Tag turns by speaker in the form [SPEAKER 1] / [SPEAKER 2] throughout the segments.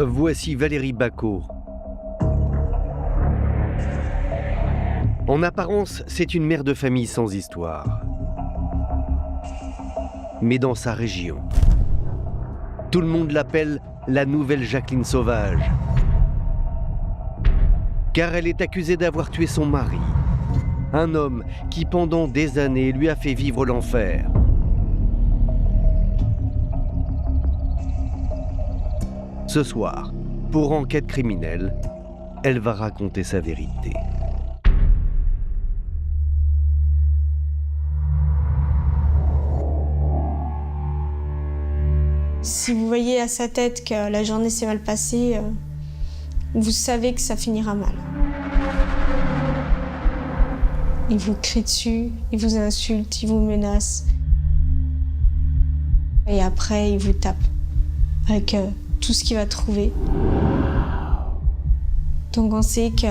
[SPEAKER 1] Voici Valérie Bacot. En apparence, c'est une mère de famille sans histoire. Mais dans sa région, tout le monde l'appelle la nouvelle Jacqueline Sauvage. Car elle est accusée d'avoir tué son mari, un homme qui pendant des années lui a fait vivre l'enfer. Ce soir, pour enquête criminelle, elle va raconter sa vérité.
[SPEAKER 2] Si vous voyez à sa tête que la journée s'est mal passée, vous savez que ça finira mal. Il vous crie dessus, il vous insulte, il vous menace. Et après, il vous tape avec tout ce qu'il va trouver. Donc on sait qu'il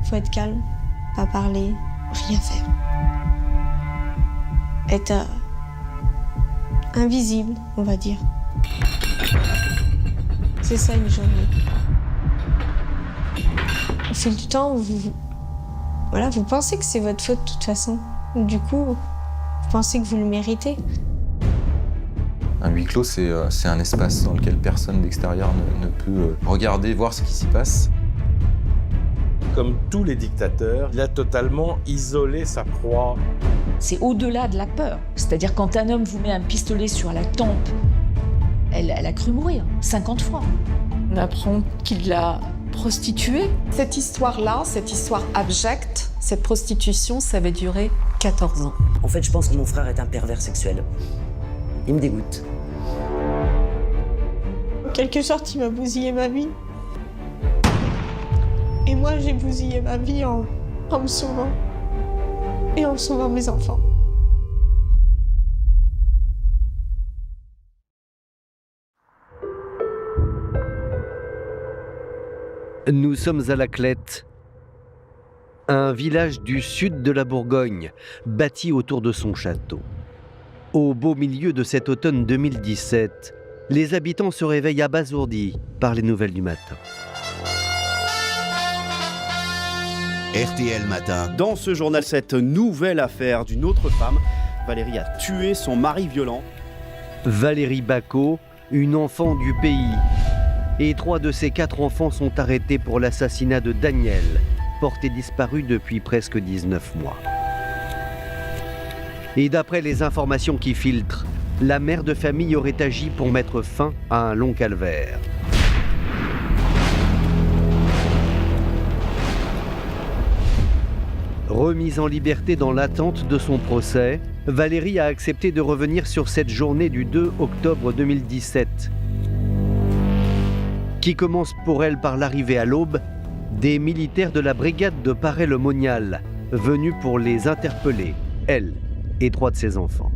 [SPEAKER 2] faut être calme, pas parler, rien faire. Être invisible, on va dire. C'est ça une journée. Au fil du temps, vous pensez que c'est votre faute de toute façon. Du coup, vous pensez que vous le méritez.
[SPEAKER 3] Un huis clos, c'est un espace dans lequel personne d'extérieur ne peut regarder, voir ce qui s'y passe.
[SPEAKER 4] Comme tous les dictateurs, il a totalement isolé sa proie.
[SPEAKER 5] C'est au-delà de la peur. C'est-à-dire quand un homme vous met un pistolet sur la tempe, elle a cru mourir 50 fois.
[SPEAKER 6] On apprend qu'il l'a prostituée.
[SPEAKER 7] Cette histoire-là, cette histoire abjecte, cette prostitution, ça avait duré 14 ans.
[SPEAKER 8] En fait, je pense que mon frère est un pervers sexuel. Il me dégoûte.
[SPEAKER 2] En quelque sorte, il m'a bousillé ma vie. Et moi, j'ai bousillé ma vie en me sauvant. Et en sauvant mes enfants.
[SPEAKER 1] Nous sommes à La Clette, un village du sud de la Bourgogne, bâti autour de son château. Au beau milieu de cet automne 2017, les habitants se réveillent abasourdis par les nouvelles du matin.
[SPEAKER 9] RTL Matin.
[SPEAKER 10] Dans ce journal, cette nouvelle affaire d'une autre femme. Valérie a tué son mari violent.
[SPEAKER 1] Valérie Bacot, une enfant du pays. Et 3 de ses 4 enfants sont arrêtés pour l'assassinat de Daniel, porté disparu depuis presque 19 mois. Et d'après les informations qui filtrent, la mère de famille aurait agi pour mettre fin à un long calvaire. Remise en liberté dans l'attente de son procès, Valérie a accepté de revenir sur cette journée du 2 octobre 2017, qui commence pour elle par l'arrivée à l'aube des militaires de la brigade de Paray-le-Monial, venus pour les interpeller, elle et 3 de ses enfants.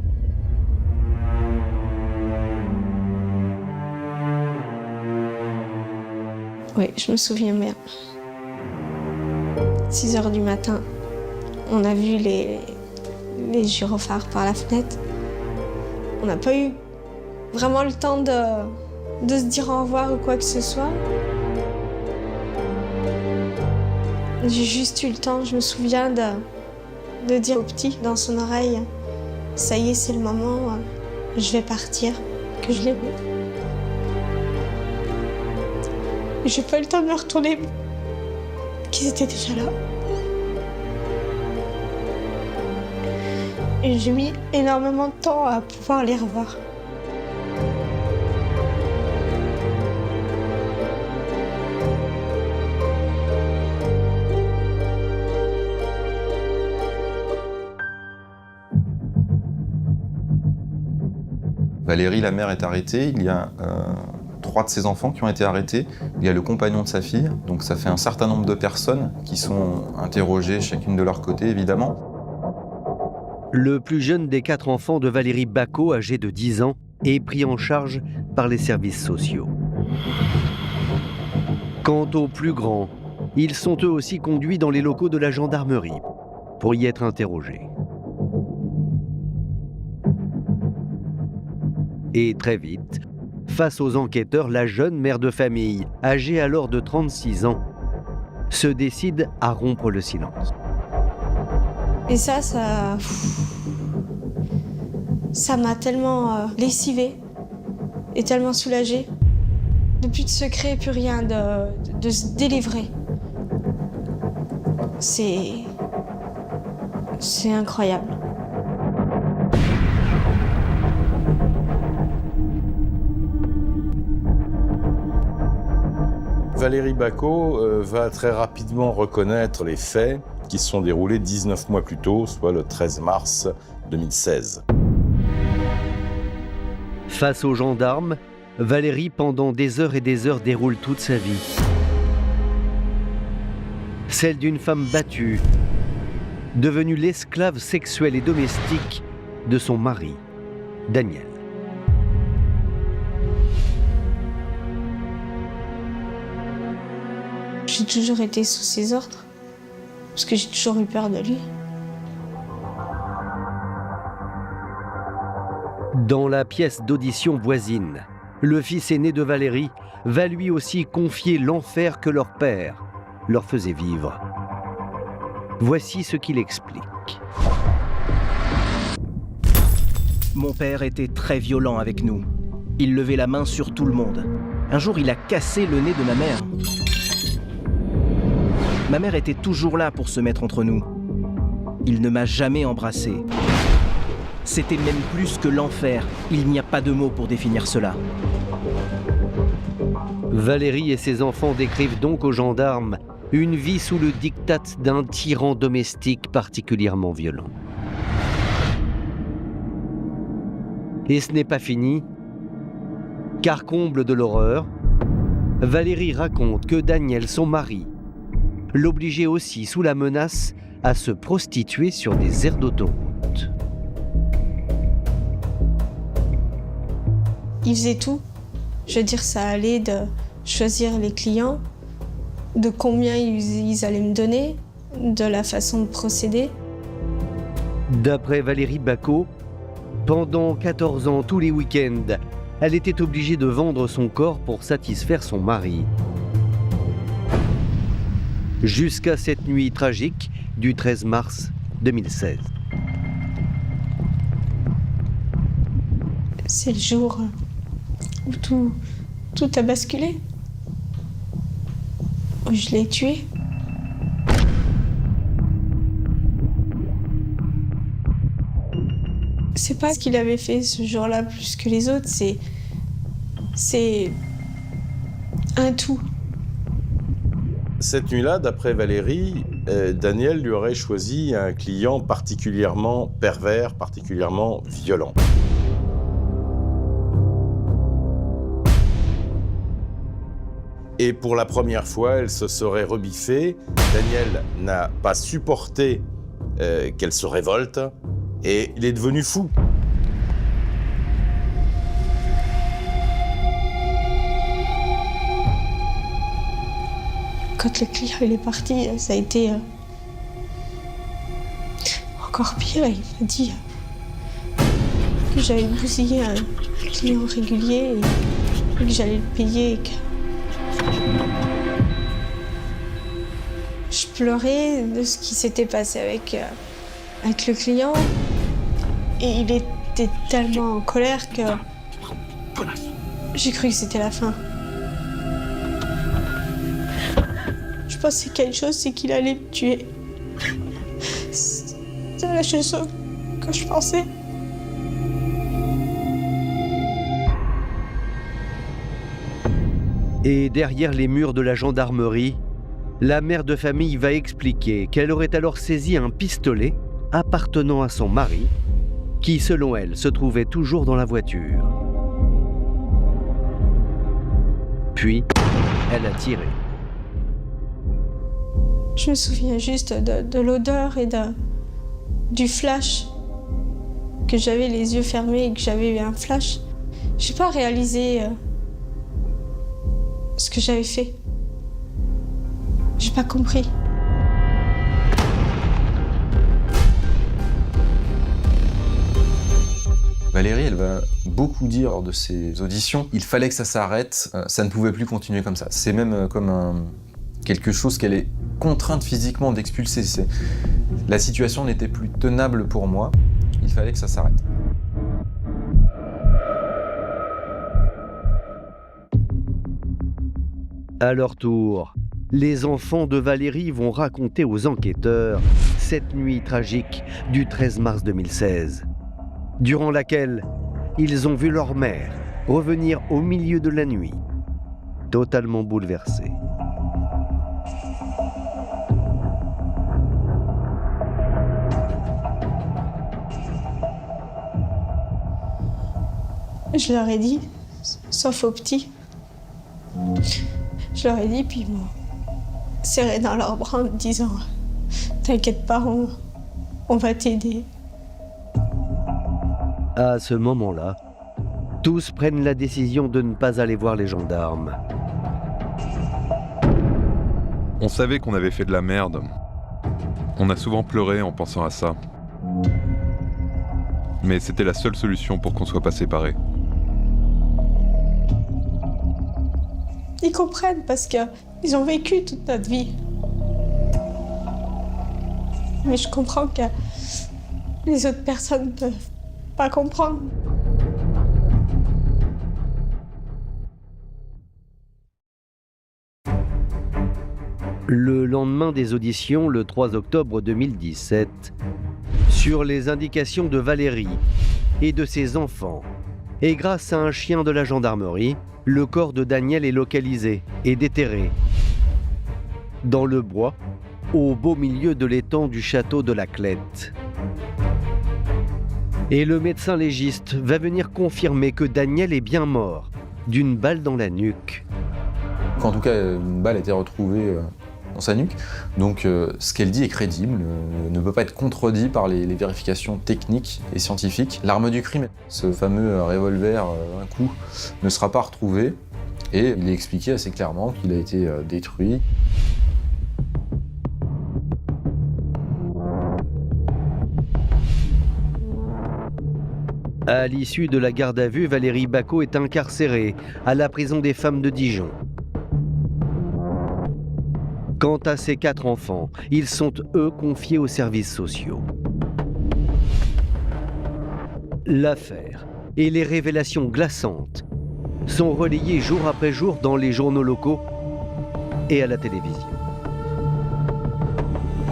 [SPEAKER 2] Oui, je me souviens bien. 6 heures du matin, on a vu les gyrophares par la fenêtre. On n'a pas eu vraiment le temps de se dire au revoir ou quoi que ce soit. J'ai juste eu le temps, je me souviens de dire au petit dans son oreille « Ça y est, c'est le moment, je vais partir », que je l'aimais. J'ai pas eu le temps de me retourner, qu'ils étaient déjà là. Et j'ai mis énormément de temps à pouvoir les revoir.
[SPEAKER 3] Valérie, la mère, est arrêtée. Il y a 3 de ses enfants qui ont été arrêtés. Il y a le compagnon de sa fille. Donc ça fait un certain nombre de personnes qui sont interrogées, chacune de leur côté, évidemment.
[SPEAKER 1] Le plus jeune des 4 enfants de Valérie Bacot, âgé de 10 ans, est pris en charge par les services sociaux. Quant aux plus grands, ils sont eux aussi conduits dans les locaux de la gendarmerie pour y être interrogés. Et très vite, Face aux enquêteurs, la jeune mère de famille, âgée alors de 36 ans, se décide à rompre le silence.
[SPEAKER 2] Et ça m'a tellement lessivée et tellement soulagée. De plus de secret, plus rien, de se délivrer. C'est incroyable.
[SPEAKER 4] Valérie Bacot va très rapidement reconnaître les faits qui se sont déroulés 19 mois plus tôt, soit le 13 mars 2016.
[SPEAKER 1] Face aux gendarmes, Valérie, pendant des heures et des heures, déroule toute sa vie. Celle d'une femme battue, devenue l'esclave sexuelle et domestique de son mari, Daniel.
[SPEAKER 2] J'ai toujours été sous ses ordres, parce que j'ai toujours eu peur de lui.
[SPEAKER 1] Dans la pièce d'audition voisine, le fils aîné de Valérie va lui aussi confier l'enfer que leur père leur faisait vivre. Voici ce qu'il explique.
[SPEAKER 9] Mon père était très violent avec nous. Il levait la main sur tout le monde. Un jour, il a cassé le nez de ma mère. Ma mère était toujours là pour se mettre entre nous. Il ne m'a jamais embrassé. C'était même plus que l'enfer. Il n'y a pas de mots pour définir cela.
[SPEAKER 1] Valérie et ses enfants décrivent donc aux gendarmes une vie sous le diktat d'un tyran domestique particulièrement violent. Et ce n'est pas fini, car comble de l'horreur, Valérie raconte que Daniel, son mari, l'obligeait aussi sous la menace à se prostituer sur des aires d'autoroute.
[SPEAKER 2] Il faisait tout. Je veux dire, ça allait de choisir les clients, de combien ils allaient me donner, de la façon de procéder.
[SPEAKER 1] D'après Valérie Bacot, pendant 14 ans, tous les week-ends, elle était obligée de vendre son corps pour satisfaire son mari. Jusqu'à cette nuit tragique du 13 mars 2016.
[SPEAKER 2] C'est le jour où tout a basculé. Où je l'ai tué. C'est pas ce qu'il avait fait ce jour-là plus que les autres, c'est un tout.
[SPEAKER 4] Cette nuit-là, d'après Valérie, Daniel lui aurait choisi un client particulièrement pervers, particulièrement violent. Et pour la première fois, elle se serait rebiffée. Daniel n'a pas supporté qu'elle se révolte et il est devenu fou.
[SPEAKER 2] Quand le client il est parti, ça a été encore pire. Il m'a dit que j'avais bousillé un client régulier et que j'allais le payer. Et que je pleurais de ce qui s'était passé avec le client. Et il était tellement en colère que j'ai cru que c'était la fin. Je pensais qu'une chose, c'est qu'il allait me tuer. C'est la chose que je pensais.
[SPEAKER 1] Et derrière les murs de la gendarmerie, la mère de famille va expliquer qu'elle aurait alors saisi un pistolet appartenant à son mari, qui, selon elle, se trouvait toujours dans la voiture. Puis, elle a tiré.
[SPEAKER 2] Je me souviens juste de l'odeur et du flash, que j'avais les yeux fermés et que j'avais eu un flash. J'ai pas réalisé ce que j'avais fait. J'ai pas compris.
[SPEAKER 3] Valérie, elle va beaucoup dire lors de ses auditions, il fallait que ça s'arrête, ça ne pouvait plus continuer comme ça. C'est même comme quelque chose qu'elle est contrainte physiquement d'expulser. La situation n'était plus tenable pour moi, il fallait que ça s'arrête.
[SPEAKER 1] À leur tour, les enfants de Valérie vont raconter aux enquêteurs cette nuit tragique du 13 mars 2016, durant laquelle ils ont vu leur mère revenir au milieu de la nuit, totalement bouleversée.
[SPEAKER 2] Je leur ai dit, sauf aux petits. Je leur ai dit, puis ils m'ont serré dans leurs bras en me disant « T'inquiète pas, on va t'aider ».
[SPEAKER 1] À ce moment-là, tous prennent la décision de ne pas aller voir les gendarmes.
[SPEAKER 11] On savait qu'on avait fait de la merde. On a souvent pleuré en pensant à ça. Mais c'était la seule solution pour qu'on soit pas séparés.
[SPEAKER 2] Ils comprennent parce qu'ils ont vécu toute notre vie. Mais je comprends que les autres personnes ne peuvent pas comprendre.
[SPEAKER 1] Le lendemain des auditions, le 3 octobre 2017, sur les indications de Valérie et de ses enfants, et grâce à un chien de la gendarmerie, le corps de Daniel est localisé et déterré dans le bois, au beau milieu de l'étang du château de la Clette. Et le médecin légiste va venir confirmer que Daniel est bien mort d'une balle dans la nuque.
[SPEAKER 3] En tout cas, une balle a été retrouvée dans sa nuque. Donc ce qu'elle dit est crédible, ne peut pas être contredit par les vérifications techniques et scientifiques. L'arme du crime, ce fameux revolver un coup, ne sera pas retrouvé. Et il est expliqué assez clairement qu'il a été détruit.
[SPEAKER 1] À l'issue de la garde à vue, Valérie Bacot est incarcérée à la prison des femmes de Dijon. Quant à ses 4 enfants, ils sont eux confiés aux services sociaux. L'affaire et les révélations glaçantes sont relayées jour après jour dans les journaux locaux et à la télévision.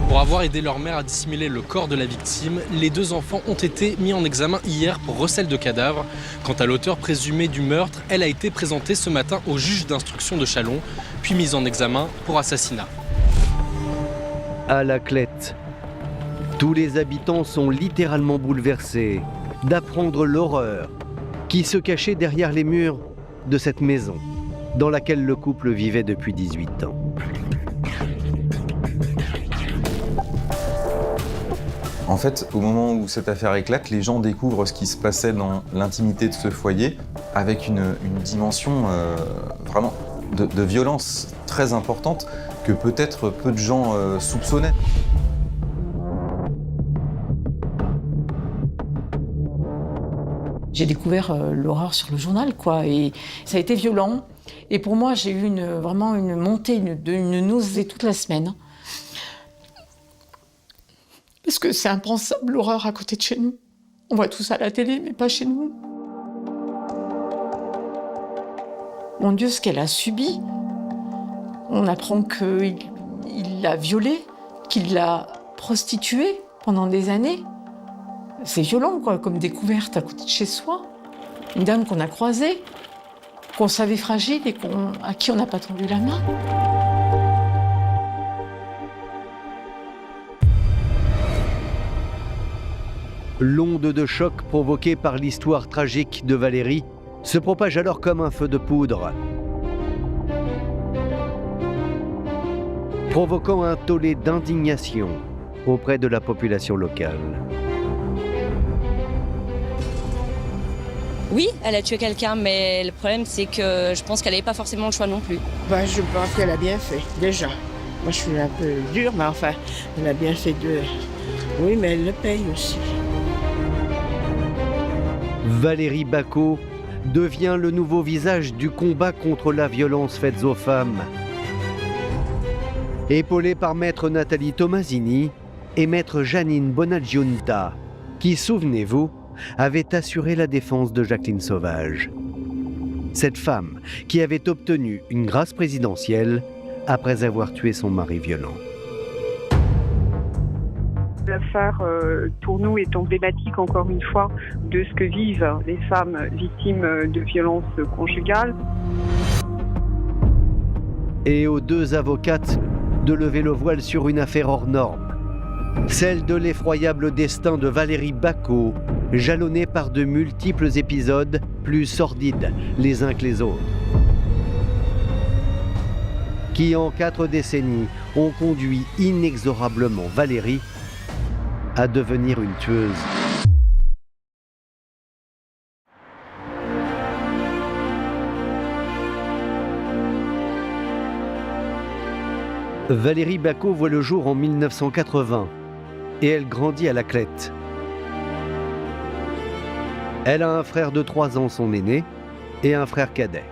[SPEAKER 12] Pour avoir aidé leur mère à dissimuler le corps de la victime, les 2 enfants ont été mis en examen hier pour recel de cadavre. Quant à l'auteur présumé du meurtre, elle a été présentée ce matin au juge d'instruction de Châlons, puis mise en examen pour assassinat.
[SPEAKER 1] À la Clette, tous les habitants sont littéralement bouleversés d'apprendre l'horreur qui se cachait derrière les murs de cette maison dans laquelle le couple vivait depuis 18 ans.
[SPEAKER 3] En fait, au moment où cette affaire éclate, les gens découvrent ce qui se passait dans l'intimité de ce foyer avec une dimension vraiment de violence très importante que peut-être peu de gens soupçonnaient.
[SPEAKER 6] J'ai découvert l'horreur sur le journal, quoi, et ça a été violent. Et pour moi, j'ai eu vraiment une montée, une nausée toute la semaine. Parce que c'est impensable, l'horreur à côté de chez nous. On voit tout ça à la télé, mais pas chez nous. Mon Dieu, ce qu'elle a subi. On apprend qu'il l'a violée, qu'il l'a prostituée pendant des années. C'est violent, quoi, comme découverte à côté de chez soi. Une dame qu'on a croisée, qu'on savait fragile et à qui on n'a pas tendu la main.
[SPEAKER 1] L'onde de choc provoquée par l'histoire tragique de Valérie se propage alors comme un feu de poudre, provoquant un tollé d'indignation auprès de la population locale.
[SPEAKER 13] Oui, elle a tué quelqu'un, mais le problème c'est que je pense qu'elle n'avait pas forcément le choix non plus.
[SPEAKER 14] Je pense qu'elle a bien fait, déjà. Moi je suis un peu dure, mais enfin, elle a bien fait de... Oui, mais elle le paye aussi.
[SPEAKER 1] Valérie Bacot devient le nouveau visage du combat contre la violence faite aux femmes. Épaulée par maître Nathalie Tomasini et maître Janine Bonaggiunta, qui, souvenez-vous, avait assuré la défense de Jacqueline Sauvage. Cette femme qui avait obtenu une grâce présidentielle après avoir tué son mari violent.
[SPEAKER 15] L'affaire Tournou est emblématique, encore une fois, de ce que vivent les femmes victimes de violences conjugales.
[SPEAKER 1] Et aux deux avocates de lever le voile sur une affaire hors norme, celle de l'effroyable destin de Valérie Bacot, jalonnée par de multiples épisodes plus sordides les uns que les autres, qui en 4 décennies ont conduit inexorablement Valérie à devenir une tueuse. Valérie Bacot voit le jour en 1980 et elle grandit à Laclette. Elle a un frère de 3 ans, son aîné, et un frère cadet.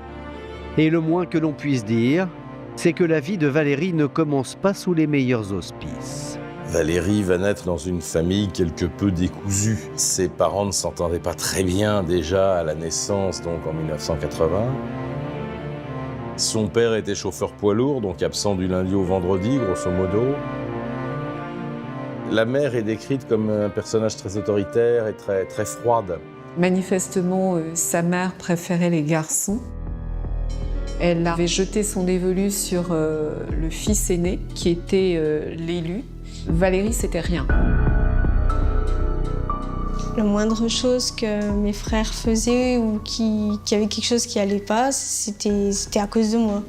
[SPEAKER 1] Et le moins que l'on puisse dire, c'est que la vie de Valérie ne commence pas sous les meilleurs auspices.
[SPEAKER 4] Valérie va naître dans une famille quelque peu décousue. Ses parents ne s'entendaient pas très bien déjà à la naissance, donc en 1980. Son père était chauffeur poids lourd, donc absent du lundi au vendredi, grosso modo. La mère est décrite comme un personnage très autoritaire et très froide.
[SPEAKER 7] Manifestement, sa mère préférait les garçons. Elle avait jeté son dévolu sur le fils aîné, qui était l'élu. Valérie, c'était rien.
[SPEAKER 2] La moindre chose que mes frères faisaient ou qui avait quelque chose qui allait pas, c'était à cause de moi.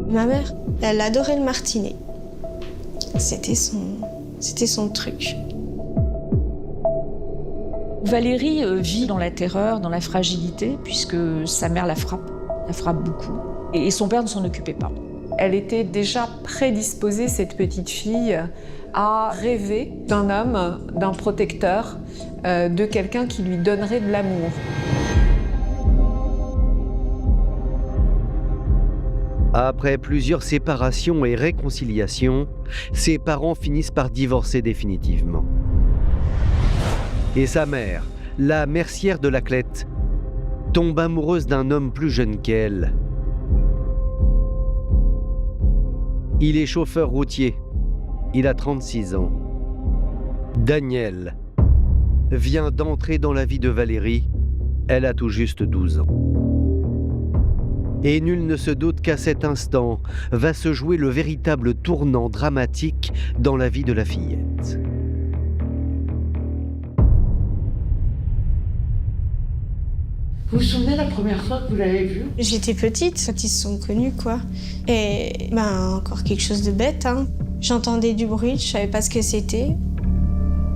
[SPEAKER 2] Ma mère, elle adorait le martinet. C'était son truc.
[SPEAKER 5] Valérie vit dans la terreur, dans la fragilité, puisque sa mère la frappe beaucoup. Et son père ne s'en occupait pas.
[SPEAKER 7] Elle était déjà prédisposée, cette petite fille, à rêver d'un homme, d'un protecteur, de quelqu'un qui lui donnerait de l'amour.
[SPEAKER 1] Après plusieurs séparations et réconciliations, ses parents finissent par divorcer définitivement. Et sa mère, la mercière de Laclette, tombe amoureuse d'un homme plus jeune qu'elle. Il est chauffeur routier. Il a 36 ans. Daniel vient d'entrer dans la vie de Valérie. Elle a tout juste 12 ans. Et nul ne se doute qu'à cet instant va se jouer le véritable tournant dramatique dans la vie de la fillette.
[SPEAKER 14] Vous vous souvenez la première fois que vous l'avez vue?
[SPEAKER 2] J'étais petite quand ils se sont connus, quoi. Et encore quelque chose de bête, hein. J'entendais du bruit, je savais pas ce que c'était.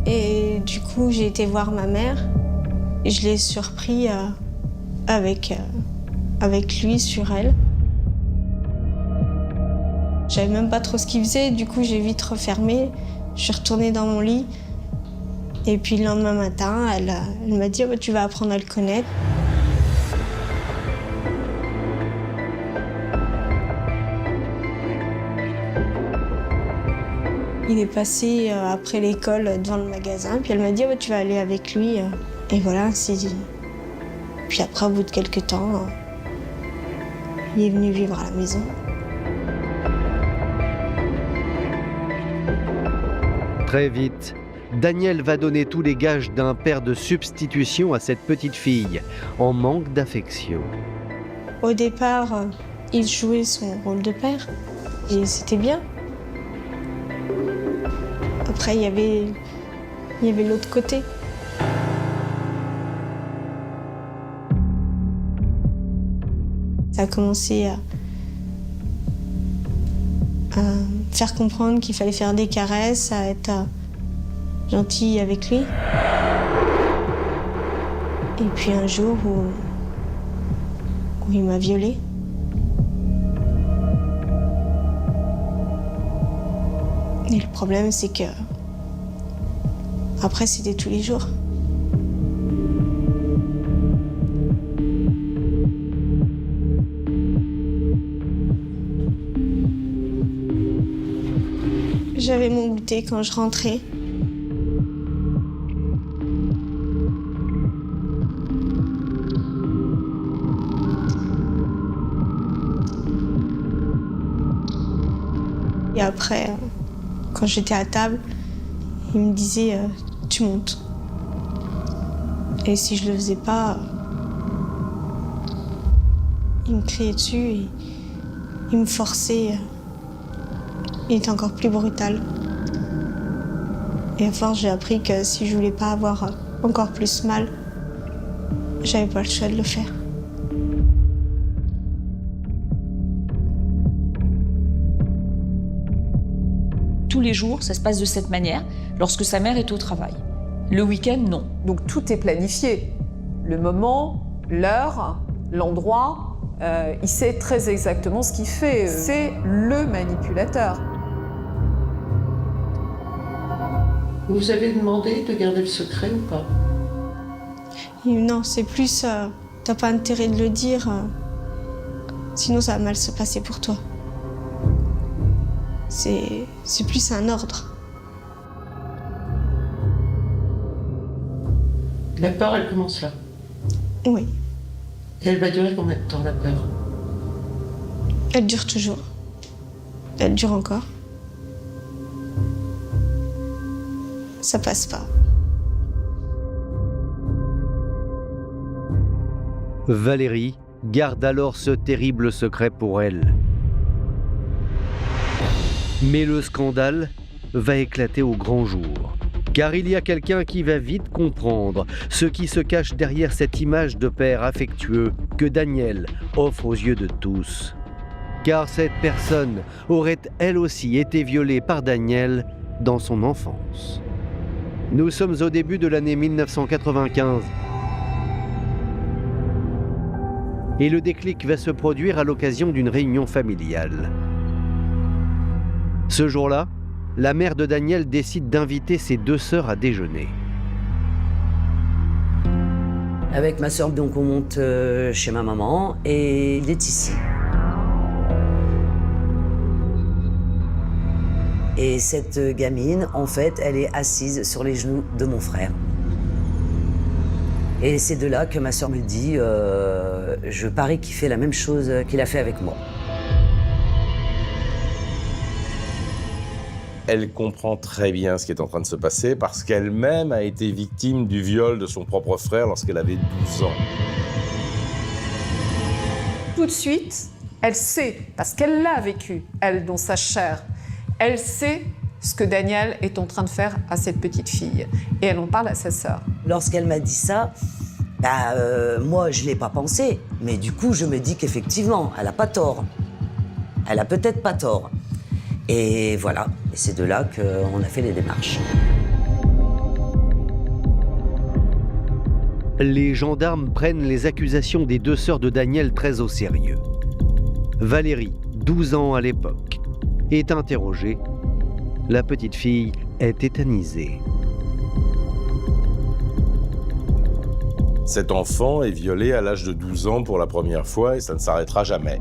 [SPEAKER 2] Et du coup, j'ai été voir ma mère. Et je l'ai surpris avec lui sur elle. Je savais même pas trop ce qu'il faisait, du coup j'ai vite refermé. Je suis retournée dans mon lit. Et puis le lendemain matin, elle m'a dit oh, tu vas apprendre à le connaître. Il est passé après l'école devant le magasin, puis elle m'a dit oh, tu vas aller avec lui. Et voilà, c'est dit. Puis après, au bout de quelques temps, il est venu vivre à la maison.
[SPEAKER 1] Très vite, Daniel va donner tous les gages d'un père de substitution à cette petite fille, en manque d'affection.
[SPEAKER 2] Au départ, il jouait son rôle de père, et c'était bien. Après, il y avait l'autre côté. Ça a commencé à faire comprendre qu'il fallait faire des caresses, à être gentil avec lui. Et puis un jour où il m'a violée. Et le problème, c'est que après, c'était tous les jours. J'avais mon goûter quand je rentrais. Et après, quand j'étais à table, il me disait tu montes. Et si je le faisais pas, il me criait dessus et il me forçait. Il était encore plus brutal. Et à force, j'ai appris que si je voulais pas avoir encore plus mal, j'avais pas le choix de le faire.
[SPEAKER 5] Tous les jours, ça se passe de cette manière, lorsque sa mère est au travail. Le week-end, non.
[SPEAKER 7] Donc tout est planifié. Le moment, l'heure, l'endroit, il sait très exactement ce qu'il fait. C'est le manipulateur.
[SPEAKER 16] Vous avez demandé de garder le secret ou pas?
[SPEAKER 2] Non, c'est plus t'as pas intérêt de le dire, sinon ça va mal se passer pour toi. C'est plus un ordre.
[SPEAKER 16] La peur, elle commence là?
[SPEAKER 2] Oui.
[SPEAKER 16] Et elle va durer combien de temps, la peur?
[SPEAKER 2] Elle dure toujours. Elle dure encore. Ça passe pas.
[SPEAKER 1] Valérie garde alors ce terrible secret pour elle. Mais le scandale va éclater au grand jour. Car il y a quelqu'un qui va vite comprendre ce qui se cache derrière cette image de père affectueux que Daniel offre aux yeux de tous. Car cette personne aurait elle aussi été violée par Daniel dans son enfance. Nous sommes au début de l'année 1995. Et le déclic va se produire à l'occasion d'une réunion familiale. Ce jour-là, la mère de Daniel décide d'inviter ses deux sœurs à déjeuner.
[SPEAKER 8] Avec ma sœur, donc on monte chez ma maman et il est ici. Et cette gamine, en fait, elle est assise sur les genoux de mon frère. Et c'est de là que ma sœur me dit je parie qu'il fait la même chose qu'il a fait avec moi.
[SPEAKER 4] Elle comprend très bien ce qui est en train de se passer parce qu'elle-même a été victime du viol de son propre frère lorsqu'elle avait 12 ans.
[SPEAKER 7] Tout de suite, elle sait, parce qu'elle l'a vécu, elle, dans sa chair, elle sait ce que Daniel est en train de faire à cette petite fille. Et elle en parle à sa sœur.
[SPEAKER 8] Lorsqu'elle m'a dit ça, moi, je ne l'ai pas pensé. Mais du coup, je me dis qu'effectivement, elle n'a pas tort. Elle a peut-être pas tort. Et voilà, et c'est de là qu'on a fait les démarches.
[SPEAKER 1] Les gendarmes prennent les accusations des deux sœurs de Daniel très au sérieux. Valérie, 12 ans à l'époque, est interrogée. La petite fille est tétanisée.
[SPEAKER 4] Cet enfant est violé à l'âge de 12 ans pour la première fois et ça ne s'arrêtera jamais.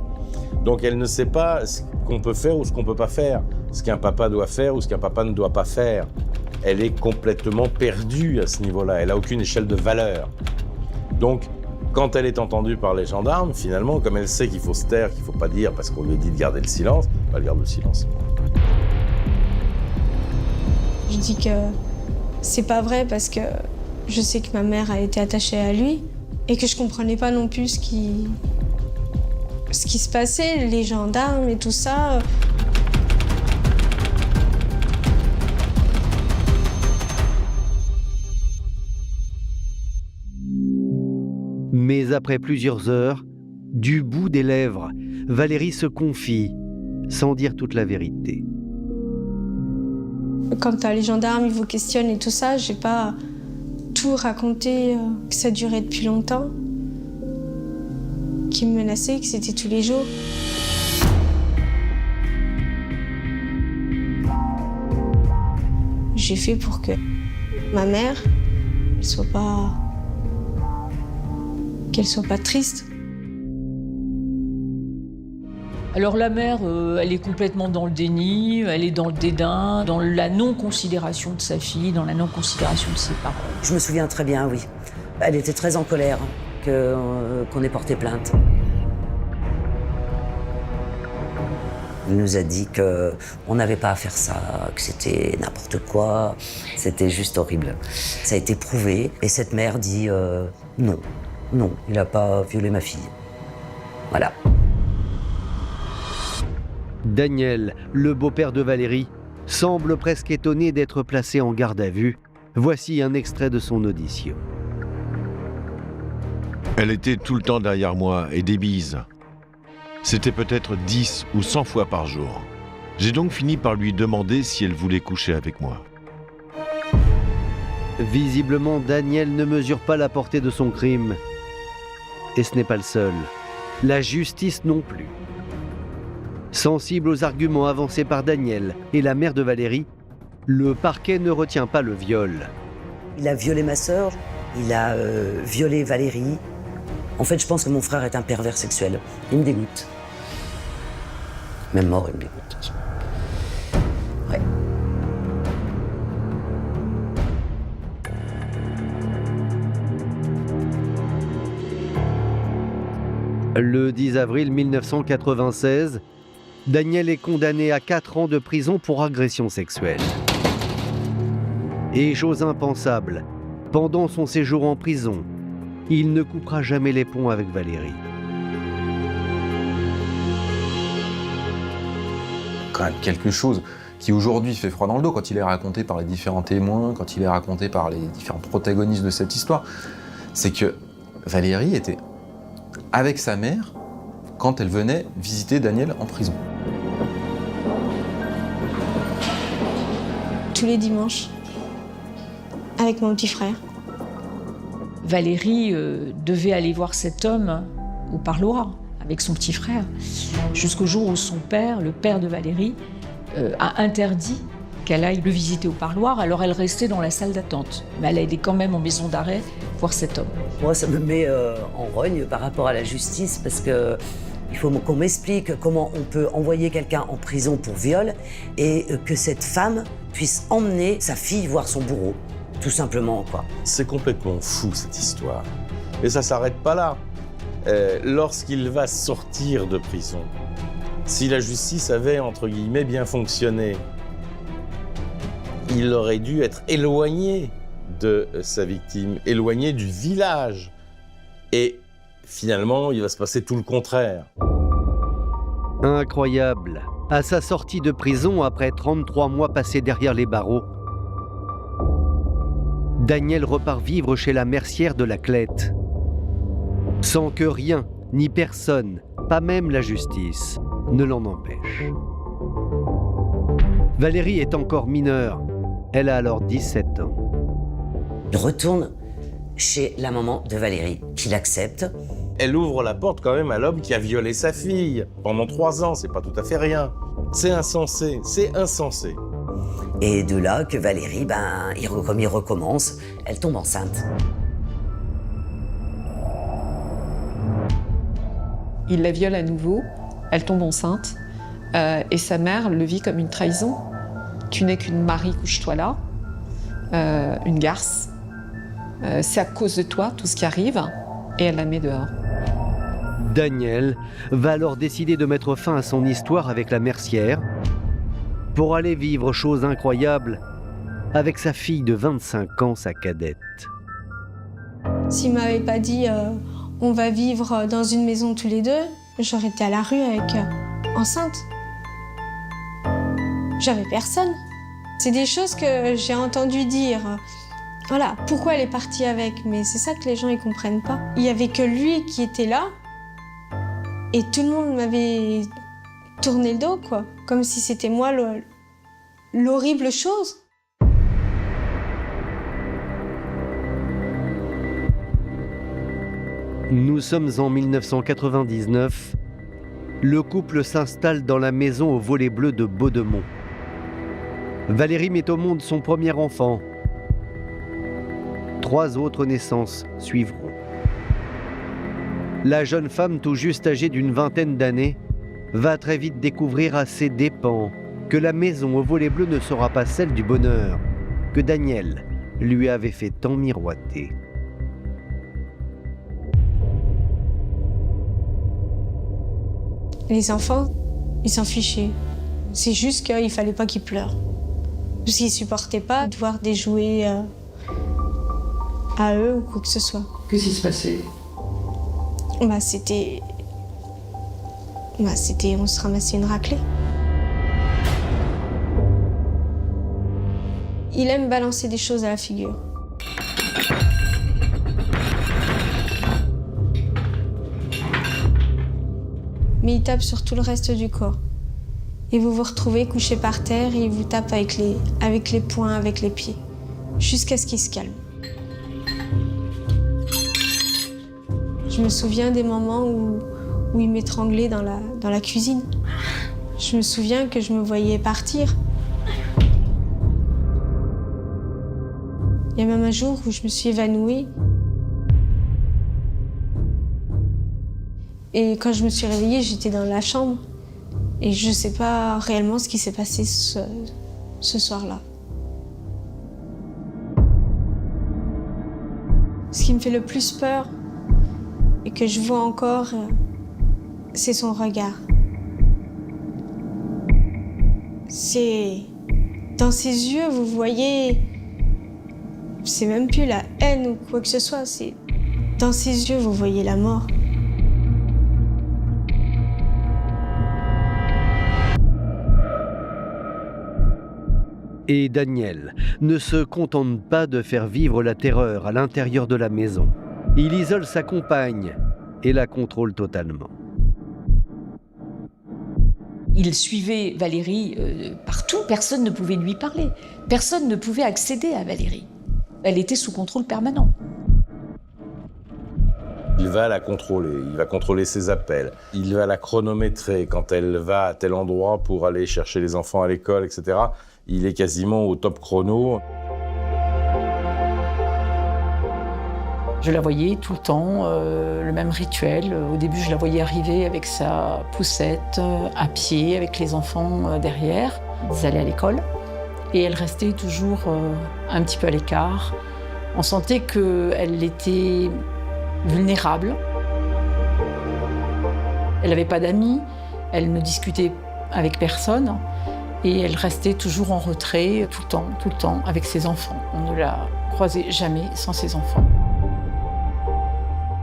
[SPEAKER 4] Donc elle ne sait pas ce qu'on peut faire ou ce qu'on ne peut pas faire, ce qu'un papa doit faire ou ce qu'un papa ne doit pas faire. Elle est complètement perdue à ce niveau-là, elle n'a aucune échelle de valeur. Donc, quand elle est entendue par les gendarmes, finalement, comme elle sait qu'il faut se taire, qu'il ne faut pas dire parce qu'on lui dit de garder le silence, elle garde le silence.
[SPEAKER 2] Je dis que c'est pas vrai parce que je sais que ma mère a été attachée à lui et que je comprenais pas non plus ce qui se passait, les gendarmes et tout ça.
[SPEAKER 1] Mais après plusieurs heures, du bout des lèvres, Valérie se confie, sans dire toute la vérité.
[SPEAKER 2] Quand les gendarmes ils vous questionnent et tout ça, j'ai pas tout raconté, que ça durait depuis longtemps, qu'ils me menaçaient, que c'était tous les jours. J'ai fait pour que ma mère, qu'elle soit pas triste.
[SPEAKER 5] Alors la mère, elle est complètement dans le déni, elle est dans le dédain, dans la non-considération de sa fille, dans la non-considération de ses parents.
[SPEAKER 8] Je me souviens très bien, oui. Elle était très en colère qu'on ait porté plainte. Il nous a dit qu'on n'avait pas à faire ça, que c'était n'importe quoi, c'était juste horrible. Ça a été prouvé et cette mère dit non, il n'a pas violé ma fille. Voilà.
[SPEAKER 1] Daniel, le beau-père de Valérie, semble presque étonné d'être placé en garde à vue. Voici un extrait de son audition.
[SPEAKER 17] Elle était tout le temps derrière moi et des bises. C'était peut-être 10 ou 100 fois par jour. J'ai donc fini par lui demander si elle voulait coucher avec moi.
[SPEAKER 1] Visiblement, Daniel ne mesure pas la portée de son crime. Et ce n'est pas le seul. La justice non plus. Sensible aux arguments avancés par Daniel et la mère de Valérie, le parquet ne retient pas le viol.
[SPEAKER 8] Il a violé ma sœur, il a violé Valérie. En fait, je pense que mon frère est un pervers sexuel. Il me dégoûte. Même mort, il me dégoûte. Ouais.
[SPEAKER 1] Le 10 avril 1996, Daniel est condamné à 4 ans de prison pour agression sexuelle. Et chose impensable, pendant son séjour en prison, il ne coupera jamais les ponts avec Valérie.
[SPEAKER 3] Quand même quelque chose qui aujourd'hui fait froid dans le dos quand il est raconté par les différents témoins, quand il est raconté par les différents protagonistes de cette histoire, c'est que Valérie était avec sa mère quand elle venait visiter Daniel en prison.
[SPEAKER 2] Tous les dimanches, avec mon petit frère.
[SPEAKER 5] Valérie devait aller voir cet homme au parloir avec son petit frère, jusqu'au jour où son père, le père de Valérie, a interdit qu'elle aille le visiter au parloir, alors elle restait dans la salle d'attente. Mais elle allait quand même en maison d'arrêt voir cet homme.
[SPEAKER 8] Moi, ça me met en rogne par rapport à la justice, parce que il faut qu'on m'explique comment on peut envoyer quelqu'un en prison pour viol et que cette femme puisse emmener sa fille voir son bourreau, tout simplement, quoi.
[SPEAKER 4] C'est complètement fou, cette histoire. Et ça s'arrête pas là. Lorsqu'il va sortir de prison, si la justice avait, entre guillemets, bien fonctionné, il aurait dû être éloigné de sa victime, éloigné du village. Et finalement, il va se passer tout le contraire.
[SPEAKER 1] Incroyable. À sa sortie de prison, après 33 mois passés derrière les barreaux, Daniel repart vivre chez la mercière de la Clette. Sans que rien, ni personne, pas même la justice, ne l'en empêche. Valérie est encore mineure. Elle a alors 17 ans.
[SPEAKER 8] Il retourne chez la maman de Valérie, qui l'accepte.
[SPEAKER 4] Elle ouvre la porte quand même à l'homme qui a violé sa fille pendant 3 ans, c'est pas tout à fait rien. C'est insensé, c'est insensé.
[SPEAKER 8] Et de là que Valérie, comme il recommence, elle tombe enceinte.
[SPEAKER 7] Il la viole à nouveau, elle tombe enceinte, et sa mère le vit comme une trahison. Tu n'es qu'une Marie, couche-toi là, une garce. C'est à cause de toi tout ce qui arrive, et elle la met dehors.
[SPEAKER 1] Daniel va alors décider de mettre fin à son histoire avec la mercière pour aller vivre, chose incroyable, avec sa fille de 25 ans, sa cadette.
[SPEAKER 2] S'il m'avait pas dit on va vivre dans une maison tous les deux, j'aurais été à la rue avec enceinte. J'avais personne. C'est des choses que j'ai entendu dire. Voilà, pourquoi elle est partie avec, mais c'est ça que les gens ils comprennent pas. Il y avait que lui qui était là et tout le monde m'avait tourné le dos, quoi, comme si c'était moi l'horrible chose.
[SPEAKER 1] Nous sommes en 1999. Le couple s'installe dans la maison au volet bleu de Baudemont. Valérie met au monde son premier enfant. 3 autres naissances suivront. La jeune femme, tout juste âgée d'une vingtaine d'années, va très vite découvrir à ses dépens que la maison au volet bleu ne sera pas celle du bonheur que Daniel lui avait fait tant miroiter.
[SPEAKER 2] Les enfants, ils s'en fichaient. C'est juste qu'il fallait pas qu'ils pleurent. Parce qu'ils supportaient pas de voir des jouets à eux ou quoi que ce soit.
[SPEAKER 16] Qu'est-ce qui se passait?
[SPEAKER 2] C'était on se ramassait une raclée. Il aime balancer des choses à la figure. Mais il tape sur tout le reste du corps. Et vous vous retrouvez couché par terre et il vous tape avec les poings, avec les pieds, jusqu'à ce qu'il se calme. Je me souviens des moments où il m'étranglait dans la cuisine. Je me souviens que je me voyais partir. Il y a même un jour où je me suis évanouie. Et quand je me suis réveillée, j'étais dans la chambre. Et je ne sais pas réellement ce qui s'est passé ce soir-là. Ce qui me fait le plus peur, et que je vois encore, c'est son regard. C'est... Dans ses yeux, vous voyez... C'est même plus la haine ou quoi que ce soit, c'est... Dans ses yeux, vous voyez la mort.
[SPEAKER 1] Et Daniel ne se contente pas de faire vivre la terreur à l'intérieur de la maison. Il isole sa compagne et la contrôle totalement.
[SPEAKER 5] Il suivait Valérie partout, personne ne pouvait lui parler. Personne ne pouvait accéder à Valérie. Elle était sous contrôle permanent.
[SPEAKER 4] Il va la contrôler, il va contrôler ses appels, il va la chronométrer quand elle va à tel endroit pour aller chercher les enfants à l'école, etc. Il est quasiment au top chrono.
[SPEAKER 6] Je la voyais tout le temps, le même rituel. Au début, je la voyais arriver avec sa poussette, à pied, avec les enfants derrière. Ils allaient à l'école et elle restait toujours un petit peu à l'écart. On sentait qu'elle était vulnérable. Elle n'avait pas d'amis, elle ne discutait avec personne et elle restait toujours en retrait tout le temps avec ses enfants. On ne la croisait jamais sans ses enfants.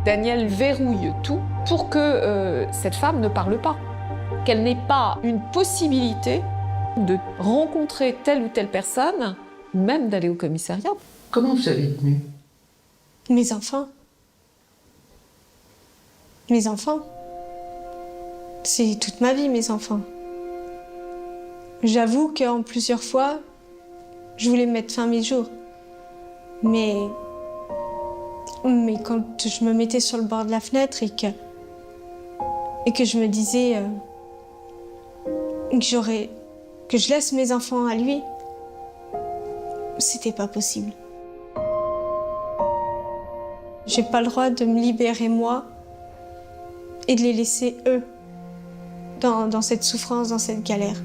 [SPEAKER 7] Daniel verrouille tout pour que cette femme ne parle pas, qu'elle n'ait pas une possibilité de rencontrer telle ou telle personne, même d'aller au commissariat.
[SPEAKER 16] Comment vous avez tenu?
[SPEAKER 2] Mes enfants. Mes enfants. C'est toute ma vie, mes enfants. J'avoue qu'en plusieurs fois, je voulais mettre fin à mes jours. Mais quand je me mettais sur le bord de la fenêtre et que je me disais que je laisse mes enfants à lui, c'était pas possible. J'ai pas le droit de me libérer moi et de les laisser eux dans cette souffrance, dans cette galère.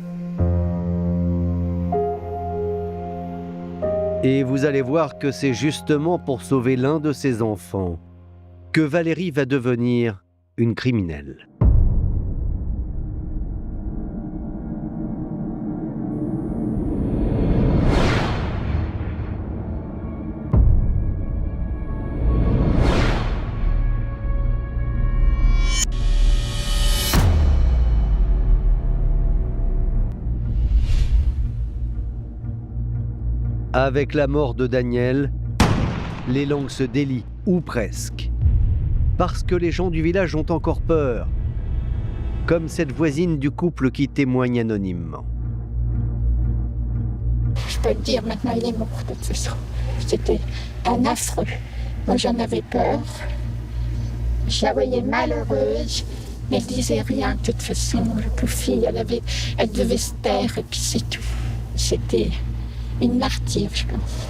[SPEAKER 1] Et vous allez voir que c'est justement pour sauver l'un de ses enfants que Valérie va devenir une criminelle. Avec la mort de Daniel, les langues se délient, ou presque. Parce que les gens du village ont encore peur. Comme cette voisine du couple qui témoigne anonymement.
[SPEAKER 18] Je peux te dire, maintenant il est mort de toute façon. C'était un affreux. Moi j'en avais peur. Je la voyais malheureuse, mais elle disait rien de toute façon. La pauvre fille, elle devait se taire et puis c'est tout. C'était une martyre, je pense.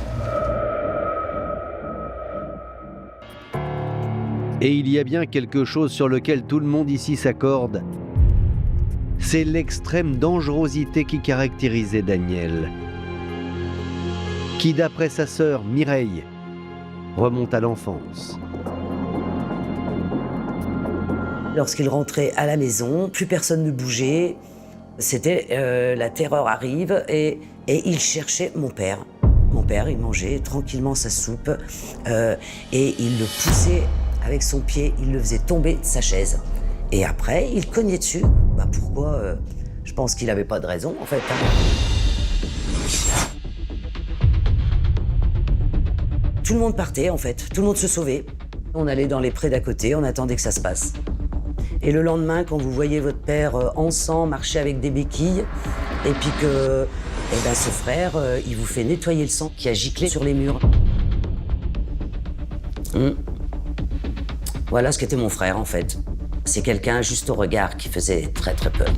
[SPEAKER 1] Et il y a bien quelque chose sur lequel tout le monde ici s'accorde. c'est l'extrême dangerosité qui caractérisait Daniel, qui d'après sa sœur Mireille remonte à l'enfance.
[SPEAKER 8] Lorsqu'il rentrait à la maison, plus personne ne bougeait. C'était la terreur arrive et il cherchait mon père. Mon père, il mangeait tranquillement sa soupe et il le poussait avec son pied, il le faisait tomber de sa chaise. Et après, il cognait dessus. Pourquoi je pense qu'il n'avait pas de raison, en fait. Tout le monde partait, en fait. Tout le monde se sauvait. On allait dans les prés d'à côté, on attendait que ça se passe. Et le lendemain, quand vous voyez votre père en sang marcher avec des béquilles, et puis que ce frère, il vous fait nettoyer le sang qui a giclé sur les murs. Voilà ce qu'était mon frère, en fait. C'est quelqu'un juste au regard qui faisait très très peur.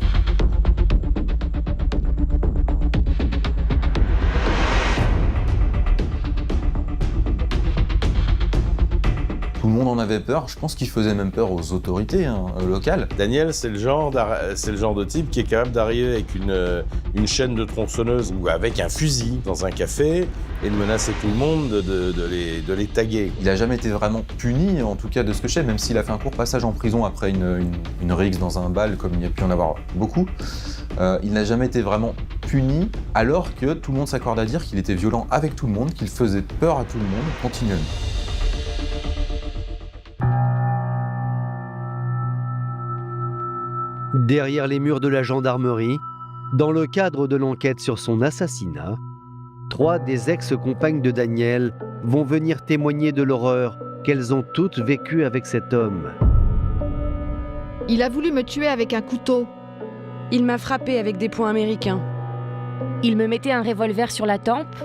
[SPEAKER 3] Tout le monde en avait peur. Je pense qu'il faisait même peur aux autorités locales.
[SPEAKER 4] Daniel, c'est le genre de type qui est capable d'arriver avec une chaîne de tronçonneuse ou avec un fusil dans un café et de menacer tout le monde de les taguer.
[SPEAKER 3] Il n'a jamais été vraiment puni, en tout cas de ce que je sais, même s'il a fait un court passage en prison après une rixe dans un bal, comme il y a pu en avoir beaucoup. Il n'a jamais été vraiment puni, alors que tout le monde s'accorde à dire qu'il était violent avec tout le monde, qu'il faisait peur à tout le monde continuellement.
[SPEAKER 1] Derrière les murs de la gendarmerie, dans le cadre de l'enquête sur son assassinat, 3 des ex-compagnes de Daniel vont venir témoigner de l'horreur qu'elles ont toutes vécue avec cet homme.
[SPEAKER 19] Il a voulu me tuer avec un couteau.
[SPEAKER 20] Il m'a frappé avec des poings américains.
[SPEAKER 21] Il me mettait un revolver sur la tempe.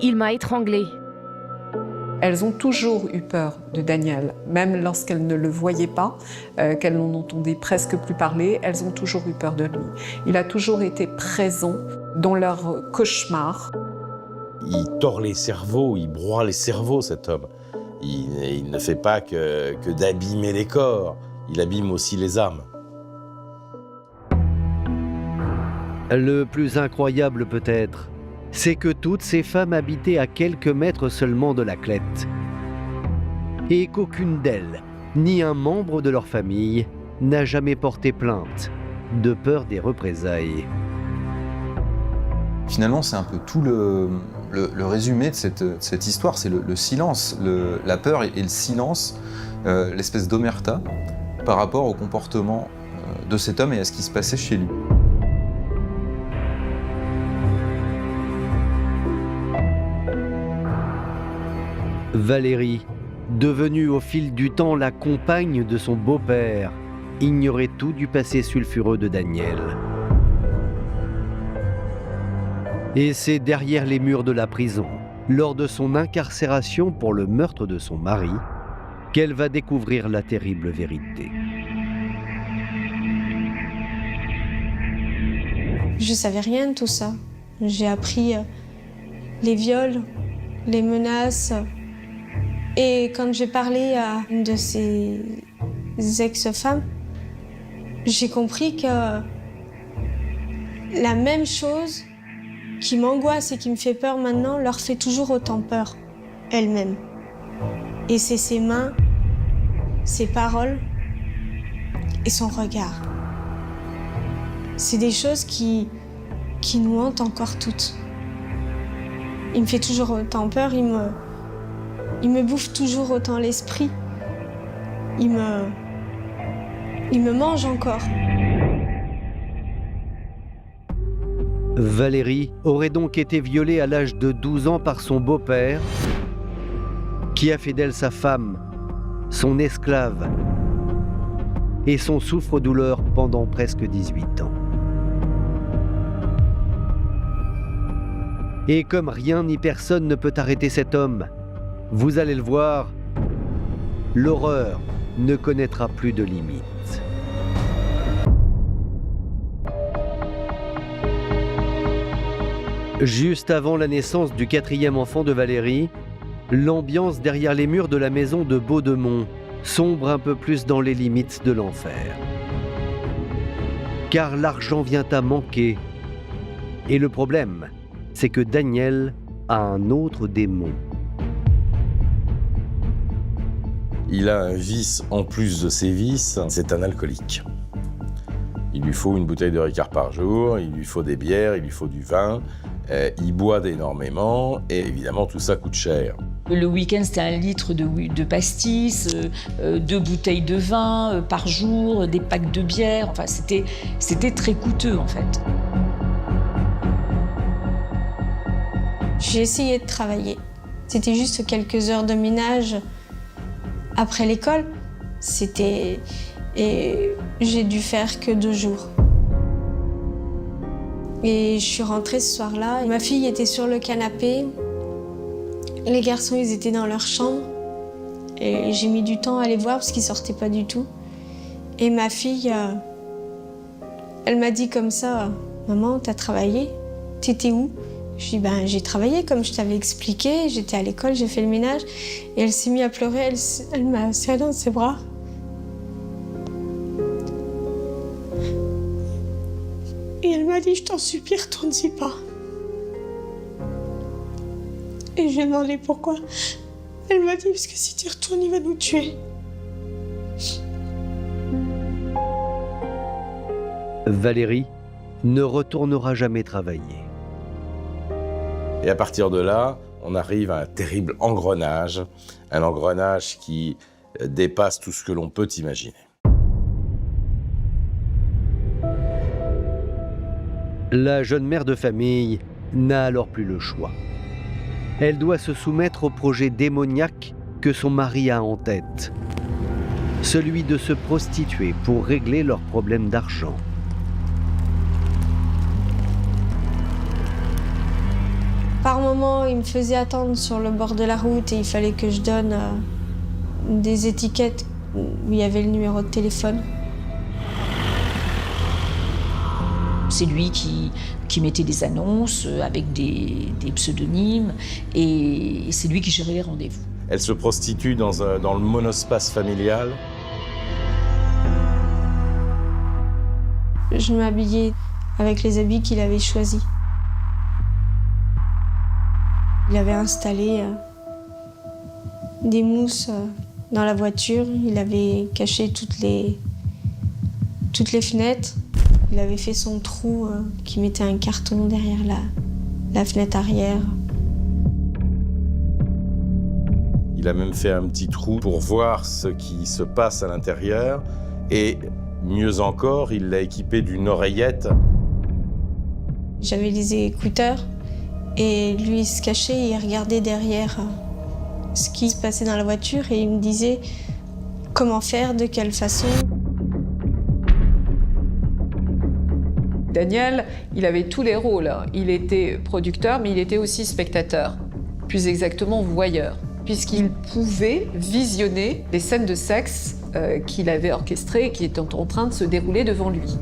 [SPEAKER 21] Il m'a étranglée.
[SPEAKER 7] Elles ont toujours eu peur de Daniel, même lorsqu'elles ne le voyaient pas, qu'elles n'en entendaient presque plus parler, elles ont toujours eu peur de lui. Il a toujours été présent dans leurs cauchemars.
[SPEAKER 4] Il tord les cerveaux, il broie les cerveaux, cet homme. Il ne fait pas que d'abîmer les corps, il abîme aussi les âmes.
[SPEAKER 1] Le plus incroyable peut-être, c'est que toutes ces femmes habitaient à quelques mètres seulement de la Clette. Et qu'aucune d'elles, ni un membre de leur famille, n'a jamais porté plainte, de peur des représailles.
[SPEAKER 3] Finalement, c'est un peu tout le résumé de cette histoire, c'est le silence, la peur et le silence, l'espèce d'omerta par rapport au comportement de cet homme et à ce qui se passait chez lui.
[SPEAKER 1] Valérie, devenue au fil du temps la compagne de son beau-père, ignorait tout du passé sulfureux de Daniel. Et c'est derrière les murs de la prison, lors de son incarcération pour le meurtre de son mari, qu'elle va découvrir la terrible vérité.
[SPEAKER 2] Je savais rien de tout ça. J'ai appris les viols, les menaces. Et quand j'ai parlé à une de ces ex-femmes, j'ai compris que la même chose qui m'angoisse et qui me fait peur maintenant leur fait toujours autant peur, elle-même. Et c'est ses mains, ses paroles et son regard. C'est des choses qui nous hantent encore toutes. Il me fait toujours autant peur, il me bouffe toujours autant l'esprit. Il me mange encore.
[SPEAKER 1] Valérie aurait donc été violée à l'âge de 12 ans par son beau-père, qui a fait d'elle sa femme, son esclave, et son souffre-douleur pendant presque 18 ans. Et comme rien ni personne ne peut arrêter cet homme, vous allez le voir, l'horreur ne connaîtra plus de limites. Juste avant la naissance du 4e enfant de Valérie, l'ambiance derrière les murs de la maison de Baudemont sombre un peu plus dans les limites de l'enfer. car l'argent vient à manquer. Et le problème, c'est que Daniel a un autre démon.
[SPEAKER 4] Il a un vice en plus de ses vices, c'est un alcoolique. Il lui faut une bouteille de Ricard par jour, il lui faut des bières, il lui faut du vin, il boit énormément et évidemment tout ça coûte cher.
[SPEAKER 5] Le week-end, c'était 1 litre de pastis, 2 bouteilles de vin par jour, des packs de bière. Enfin, c'était très coûteux en fait.
[SPEAKER 2] J'ai essayé de travailler. C'était juste quelques heures de ménage après l'école. Et j'ai dû faire que 2 jours. Et je suis rentrée ce soir-là. Ma fille était sur le canapé. Les garçons, ils étaient dans leur chambre. Et j'ai mis du temps à les voir parce qu'ils sortaient pas du tout. Et ma fille, elle m'a dit comme ça, « Maman, t'as travaillé? T'étais où ?» Je dis, ben, j'ai travaillé comme je t'avais expliqué, j'étais à l'école, j'ai fait le ménage. Et elle s'est mise à pleurer, elle m'a serré dans ses bras. Et elle m'a dit, je t'en supplie, retourne-y pas. Et je lui ai demandé pourquoi. Elle m'a dit, parce que si tu y retournes, il va nous tuer.
[SPEAKER 1] Valérie ne retournera jamais travailler.
[SPEAKER 4] Et à partir de là, on arrive à un terrible engrenage, un engrenage qui dépasse tout ce que l'on peut imaginer.
[SPEAKER 1] La jeune mère de famille n'a alors plus le choix. Elle doit se soumettre au projet démoniaque que son mari a en tête. Celui de se prostituer pour régler leurs problèmes d'argent.
[SPEAKER 2] Par moments, il me faisait attendre sur le bord de la route et il fallait que je donne des étiquettes où il y avait le numéro de téléphone.
[SPEAKER 5] C'est lui qui mettait des annonces avec des pseudonymes et c'est lui qui gérait les rendez-vous.
[SPEAKER 4] Elle se prostitue dans le monospace familial.
[SPEAKER 2] Je m'habillais avec les habits qu'il avait choisis. Il avait installé des mousses dans la voiture, il avait caché toutes les fenêtres. Il avait fait son trou qui mettait un carton derrière la fenêtre arrière.
[SPEAKER 4] Il a même fait un petit trou pour voir ce qui se passe à l'intérieur. Et mieux encore, il l'a équipé d'une oreillette.
[SPEAKER 2] J'avais les écouteurs et lui il se cachait et il regardait derrière ce qui se passait dans la voiture et il me disait comment faire, de quelle façon.
[SPEAKER 6] Daniel, il avait tous les rôles. Il était producteur, mais il était aussi spectateur. Plus exactement, voyeur. Puisqu'il pouvait visionner les scènes de sexe qu'il avait orchestrées et qui étaient en train de se dérouler devant lui.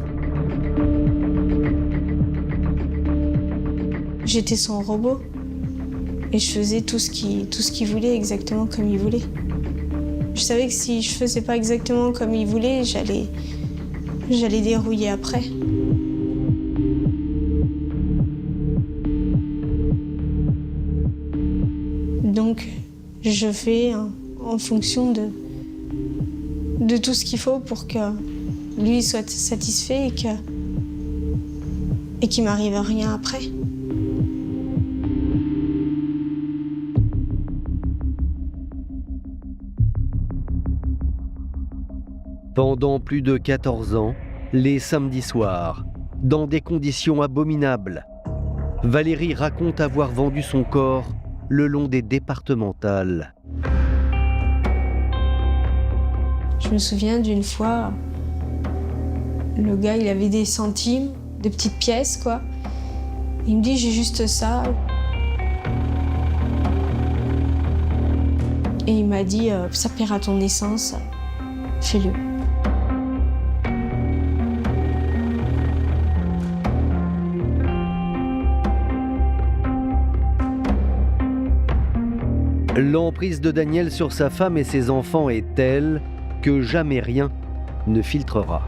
[SPEAKER 2] J'étais son robot et je faisais tout ce qu'il voulait exactement comme il voulait. Je savais que si je faisais pas exactement comme il voulait, j'allais dérouiller après. Donc, je fais en fonction de tout ce qu'il faut pour que lui soit satisfait et qu'il m'arrive rien après.
[SPEAKER 1] Pendant plus de 14 ans, les samedis soirs, dans des conditions abominables, Valérie raconte avoir vendu son corps le long des départementales.
[SPEAKER 2] Je me souviens d'une fois, le gars, il avait des centimes, des petites pièces, quoi. Il me dit, j'ai juste ça. Et il m'a dit, ça paiera ton essence, fais-le.
[SPEAKER 1] L'emprise de Daniel sur sa femme et ses enfants est telle que jamais rien ne filtrera.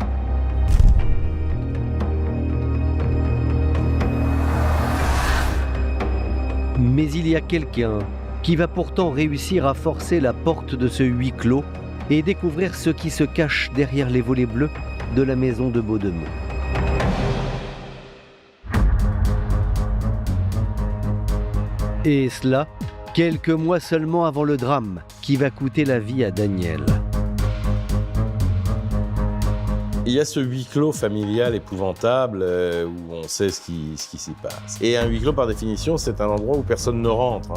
[SPEAKER 1] Mais il y a quelqu'un qui va pourtant réussir à forcer la porte de ce huis clos et découvrir ce qui se cache derrière les volets bleus de la maison de Baudemont. Et cela, quelques mois seulement avant le drame qui va coûter la vie à Daniel.
[SPEAKER 4] Il y a ce huis clos familial épouvantable où on sait ce qui s'y passe. Et un huis clos, par définition, c'est un endroit où personne ne rentre.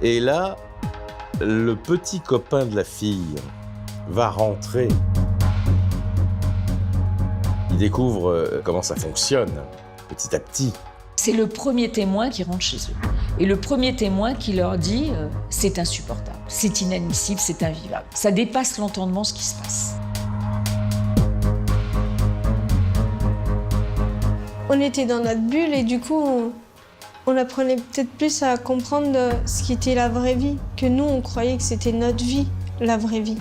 [SPEAKER 4] Et là, le petit copain de la fille va rentrer. Il découvre comment ça fonctionne, petit à petit.
[SPEAKER 5] C'est le premier témoin qui rentre chez eux. Et le premier témoin qui leur dit c'est insupportable, c'est inadmissible, c'est invivable. Ça dépasse l'entendement ce qui se passe.
[SPEAKER 2] On était dans notre bulle et du coup, on apprenait peut-être plus à comprendre ce qui était la vraie vie, que nous, on croyait que c'était notre vie, la vraie vie.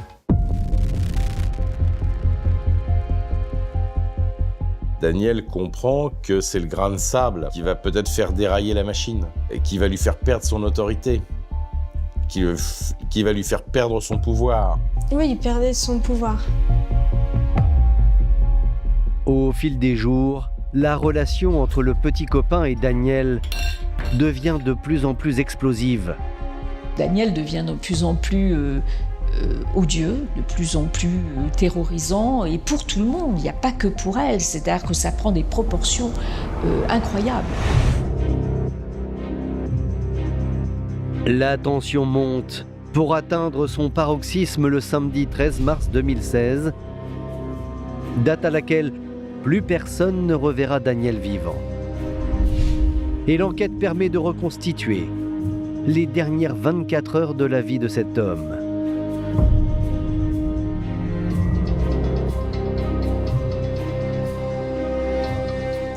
[SPEAKER 4] Daniel comprend que c'est le grain de sable qui va peut-être faire dérailler la machine, et qui va lui faire perdre son autorité, qui va lui faire perdre son pouvoir.
[SPEAKER 2] Oui, il perdait son pouvoir.
[SPEAKER 1] Au fil des jours, la relation entre le petit copain et Daniel devient de plus en plus explosive.
[SPEAKER 5] Daniel devient de plus en plus odieux, de plus en plus terrorisant, et pour tout le monde, il n'y a pas que pour elle, c'est-à-dire que ça prend des proportions incroyables.
[SPEAKER 1] La tension monte pour atteindre son paroxysme le samedi 13 mars 2016, date à laquelle plus personne ne reverra Daniel vivant. Et l'enquête permet de reconstituer les dernières 24 heures de la vie de cet homme.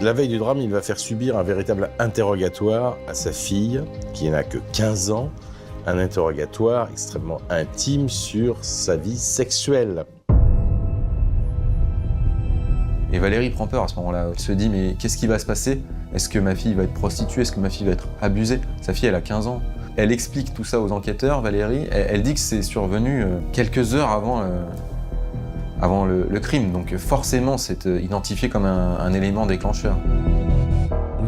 [SPEAKER 4] La veille du drame, il va faire subir un véritable interrogatoire à sa fille, qui n'a que 15 ans, un interrogatoire extrêmement intime sur sa vie sexuelle.
[SPEAKER 3] Et Valérie prend peur à ce moment-là. Elle se dit, mais qu'est-ce qui va se passer? Est-ce que ma fille va être prostituée? Est-ce que ma fille va être abusée? Sa fille, elle a 15 ans. Elle explique tout ça aux enquêteurs, Valérie. Elle dit que c'est survenu quelques heures avant le crime. Donc forcément, c'est identifié comme un élément déclencheur.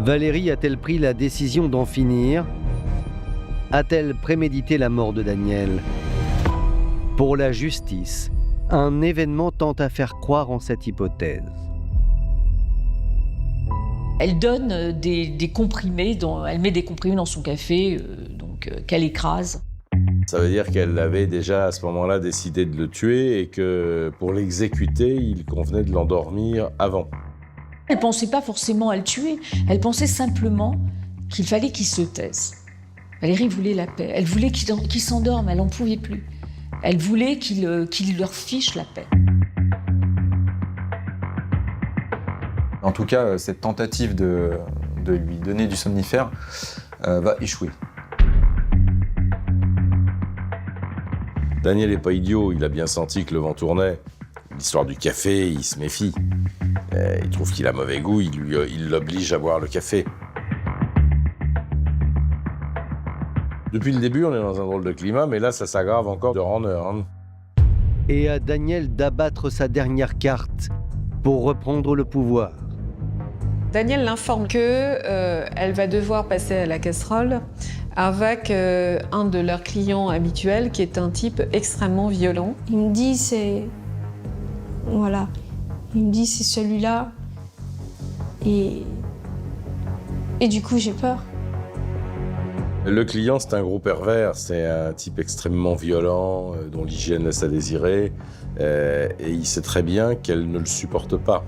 [SPEAKER 1] Valérie a-t-elle pris la décision d'en finir? A-t-elle prémédité la mort de Daniel? Pour la justice, un événement tente à faire croire en cette hypothèse.
[SPEAKER 5] Elle donne des comprimés, elle met des comprimés dans son café, qu'elle écrase.
[SPEAKER 4] Ça veut dire qu'elle avait déjà à ce moment-là décidé de le tuer et que pour l'exécuter, il convenait de l'endormir avant.
[SPEAKER 5] Elle ne pensait pas forcément à le tuer, elle pensait simplement qu'il fallait qu'il se taise. Valérie voulait la paix, elle voulait qu'il s'endorme, elle n'en pouvait plus. Elle voulait qu'il leur fiche la paix.
[SPEAKER 3] En tout cas, cette tentative de lui donner du somnifère va échouer.
[SPEAKER 4] Daniel n'est pas idiot, il a bien senti que le vent tournait. L'histoire du café, il se méfie. Il trouve qu'il a mauvais goût, il l'oblige à boire le café. Depuis le début, on est dans un drôle de climat, mais là, ça s'aggrave encore d'heure en heure.
[SPEAKER 1] Et à Daniel d'abattre sa dernière carte pour reprendre le pouvoir.
[SPEAKER 7] Daniel l'informe qu'elle va devoir passer à la casserole avec un de leurs clients habituels qui est un type extrêmement violent.
[SPEAKER 2] Il me dit Voilà. Il me dit c'est celui-là. Et du coup j'ai peur.
[SPEAKER 4] Le client, c'est un gros pervers, c'est un type extrêmement violent, dont l'hygiène laisse à désirer, et il sait très bien qu'elle ne le supporte pas.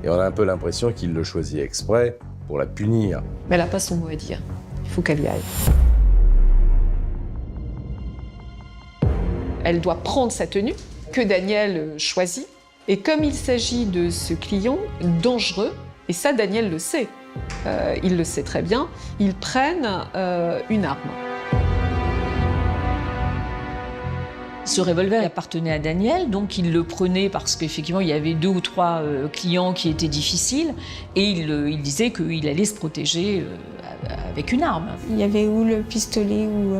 [SPEAKER 4] Et on a un peu l'impression qu'il le choisit exprès pour la punir.
[SPEAKER 7] Mais elle n'a pas son mot à dire. Il faut qu'elle y aille. Elle doit prendre sa tenue, que Daniel choisit. Et comme il s'agit de ce client dangereux, et ça Daniel le sait, il le sait très bien, ils prennent une arme.
[SPEAKER 5] Ce revolver appartenait à Daniel, donc il le prenait parce qu'effectivement il y avait 2 ou 3 clients qui étaient difficiles et il disait qu'il allait se protéger avec une arme.
[SPEAKER 2] Il y avait ou le pistolet ou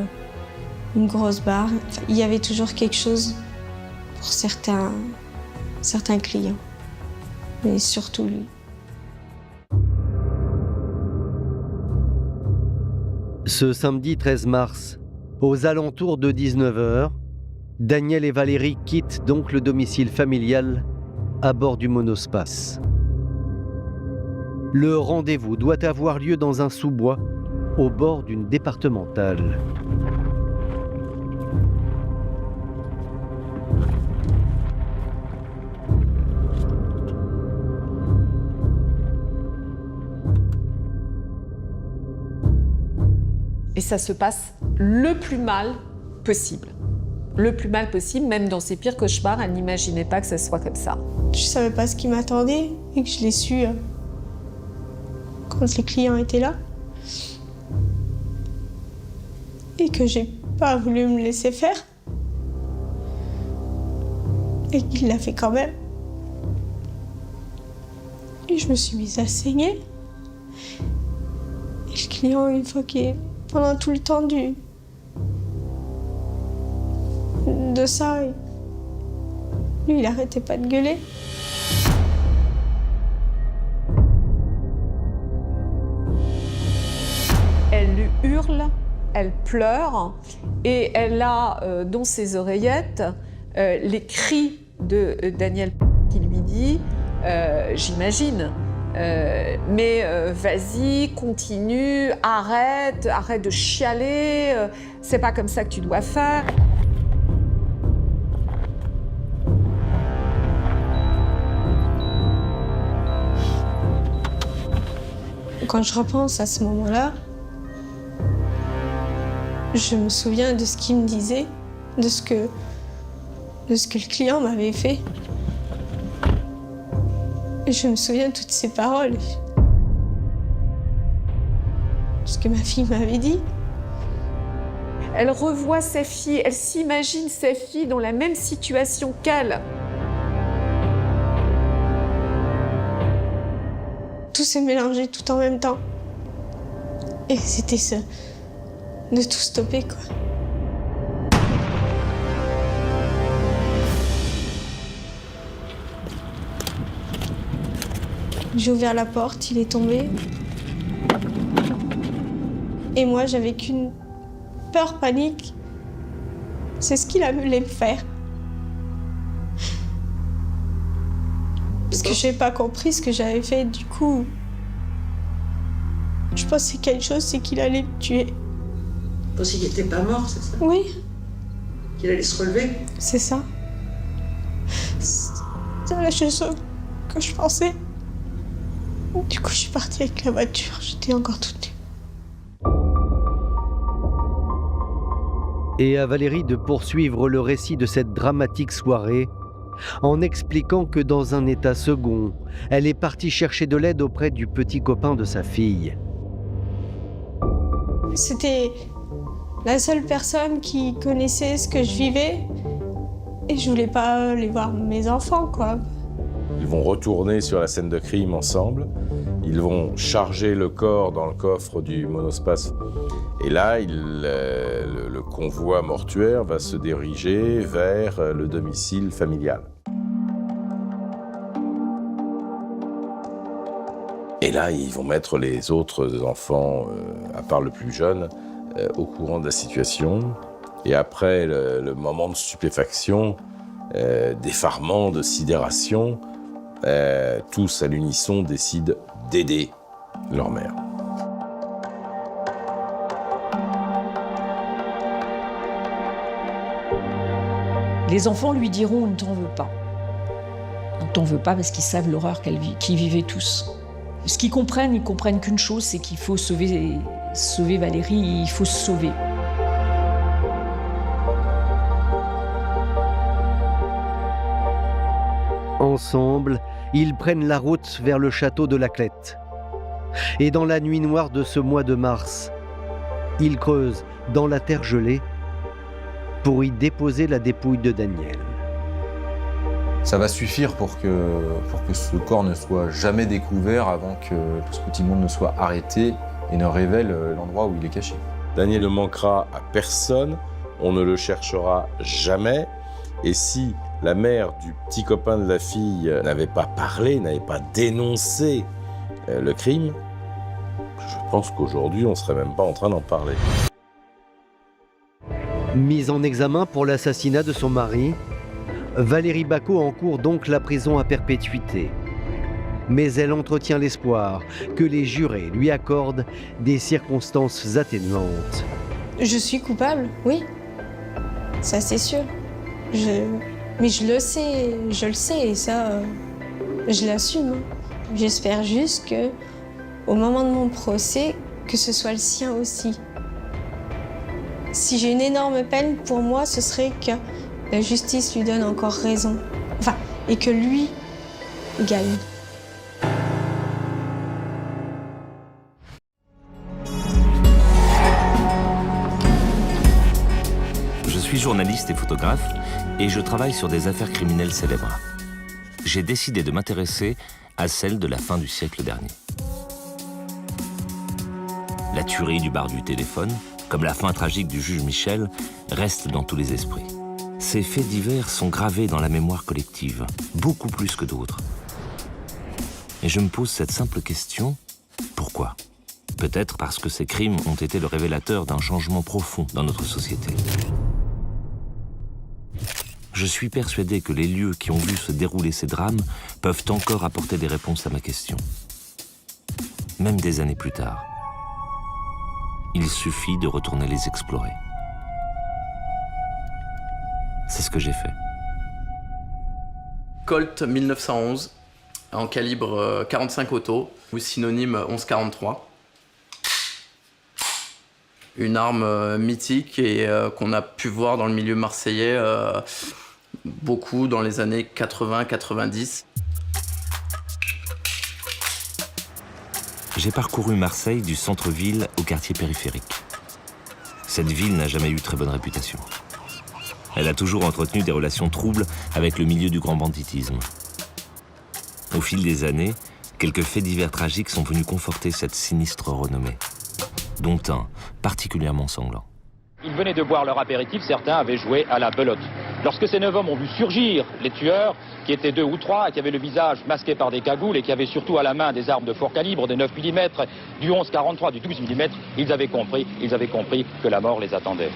[SPEAKER 2] une grosse barre. Enfin, il y avait toujours quelque chose pour certains clients, mais surtout lui.
[SPEAKER 1] Ce samedi 13 mars, aux alentours de 19h, Daniel et Valérie quittent donc le domicile familial à bord du monospace. Le rendez-vous doit avoir lieu dans un sous-bois au bord d'une départementale.
[SPEAKER 6] Et ça se passe le plus mal possible. Le plus mal possible, même dans ses pires cauchemars, elle n'imaginait pas que ça soit comme ça.
[SPEAKER 2] Je savais pas ce qui m'attendait et que je l'ai su quand les clients étaient là. Et que j'ai pas voulu me laisser faire. Et qu'il l'a fait quand même. Et je me suis mise à saigner. Et le client, une fois qu'il est... Pendant tout le temps de ça, lui, il arrêtait pas de gueuler.
[SPEAKER 6] Elle hurle, elle pleure et elle a dans ses oreillettes les cris de Daniel qui lui dit j'imagine. Mais vas-y, continue, arrête de chialer, c'est pas comme ça que tu dois faire.
[SPEAKER 2] Quand je repense à ce moment-là, je me souviens de ce qu'il me disait, de ce que le client m'avait fait. Et je me souviens de toutes ces paroles. Ce que ma fille m'avait dit.
[SPEAKER 6] Elle revoit sa fille, elle s'imagine sa fille dans la même situation qu'elle.
[SPEAKER 2] Tout s'est mélangé tout en même temps. Et c'était ça, de tout stopper, quoi. J'ai ouvert la porte, il est tombé. Et moi, j'avais qu'une peur, panique. C'est ce qu'il allait me faire. Parce que je n'ai pas compris ce que j'avais fait. Du coup, je pensais quelque chose, c'est qu'il allait me tuer.
[SPEAKER 16] Vous pensiez qu'il n'était pas mort, c'est ça?
[SPEAKER 2] Oui.
[SPEAKER 16] Qu'il allait se relever?
[SPEAKER 2] C'est ça. C'est la chose que je pensais. Du coup, je suis partie avec la voiture. J'étais encore toute nue.
[SPEAKER 1] Et à Valérie de poursuivre le récit de cette dramatique soirée en expliquant que dans un état second, elle est partie chercher de l'aide auprès du petit copain de sa fille.
[SPEAKER 2] C'était la seule personne qui connaissait ce que je vivais et je voulais pas aller voir mes enfants, quoi.
[SPEAKER 4] Ils vont retourner sur la scène de crime ensemble. Ils vont charger le corps dans le coffre du monospace. Et là, le convoi mortuaire va se diriger vers le domicile familial. Et là, ils vont mettre les autres enfants, à part le plus jeune, au courant de la situation. Et après le moment de stupéfaction, d'effarement, de sidération, tous à l'unisson décident d'aider leur mère.
[SPEAKER 5] Les enfants lui diront « on ne t'en veut pas ». On ne t'en veut pas parce qu'ils savent l'horreur qu'ils vivaient tous. Ce qu'ils comprennent, ils comprennent qu'une chose, c'est qu'il faut sauver Valérie, il faut se sauver.
[SPEAKER 1] Ensemble, ils prennent la route vers le château de Laclette. Et dans la nuit noire de ce mois de mars, ils creusent dans la terre gelée pour y déposer la dépouille de Daniel.
[SPEAKER 3] Ça va suffire pour que ce corps ne soit jamais découvert avant que ce petit monde ne soit arrêté et ne révèle l'endroit où il est caché.
[SPEAKER 4] Daniel ne manquera à personne, on ne le cherchera jamais. Et si la mère du petit copain de la fille n'avait pas parlé, n'avait pas dénoncé le crime, je pense qu'aujourd'hui, on ne serait même pas en train d'en parler.
[SPEAKER 1] Mise en examen pour l'assassinat de son mari, Valérie Bacot encourt donc la prison à perpétuité. Mais elle entretient l'espoir que les jurés lui accordent des circonstances atténuantes.
[SPEAKER 2] Je suis coupable, oui. Ça, c'est sûr. Mais je le sais, et ça, je l'assume. J'espère juste que, au moment de mon procès, que ce soit le sien aussi. Si j'ai une énorme peine, pour moi, ce serait que la justice lui donne encore raison. Enfin, et que lui gagne.
[SPEAKER 10] Je suis journaliste et photographe et je travaille sur des affaires criminelles célèbres. J'ai décidé de m'intéresser à celle de la fin du siècle dernier. La tuerie du bar du téléphone, comme la fin tragique du juge Michel, reste dans tous les esprits. Ces faits divers sont gravés dans la mémoire collective, beaucoup plus que d'autres. Et je me pose cette simple question, pourquoi ? Peut-être parce que ces crimes ont été le révélateur d'un changement profond dans notre société. Je suis persuadé que les lieux qui ont vu se dérouler ces drames peuvent encore apporter des réponses à ma question. Même des années plus tard. Il suffit de retourner les explorer. C'est ce que j'ai fait.
[SPEAKER 22] Colt 1911, en calibre 45 auto, ou synonyme 1143. Une arme mythique et qu'on a pu voir dans le milieu marseillais beaucoup dans les années 80-90.
[SPEAKER 10] J'ai parcouru Marseille du centre-ville au quartier périphérique. Cette ville n'a jamais eu très bonne réputation. Elle a toujours entretenu des relations troubles avec le milieu du grand banditisme. Au fil des années, quelques faits divers tragiques sont venus conforter cette sinistre renommée, dont un particulièrement sanglant.
[SPEAKER 23] Ils venaient de boire leur apéritif, certains avaient joué à la belote. Lorsque ces 9 hommes ont vu surgir les tueurs, qui étaient 2 ou 3, qui avaient le visage masqué par des cagoules et qui avaient surtout à la main des armes de fort calibre, des 9 mm, du 11-43, du 12 mm, ils avaient compris que la mort les attendait.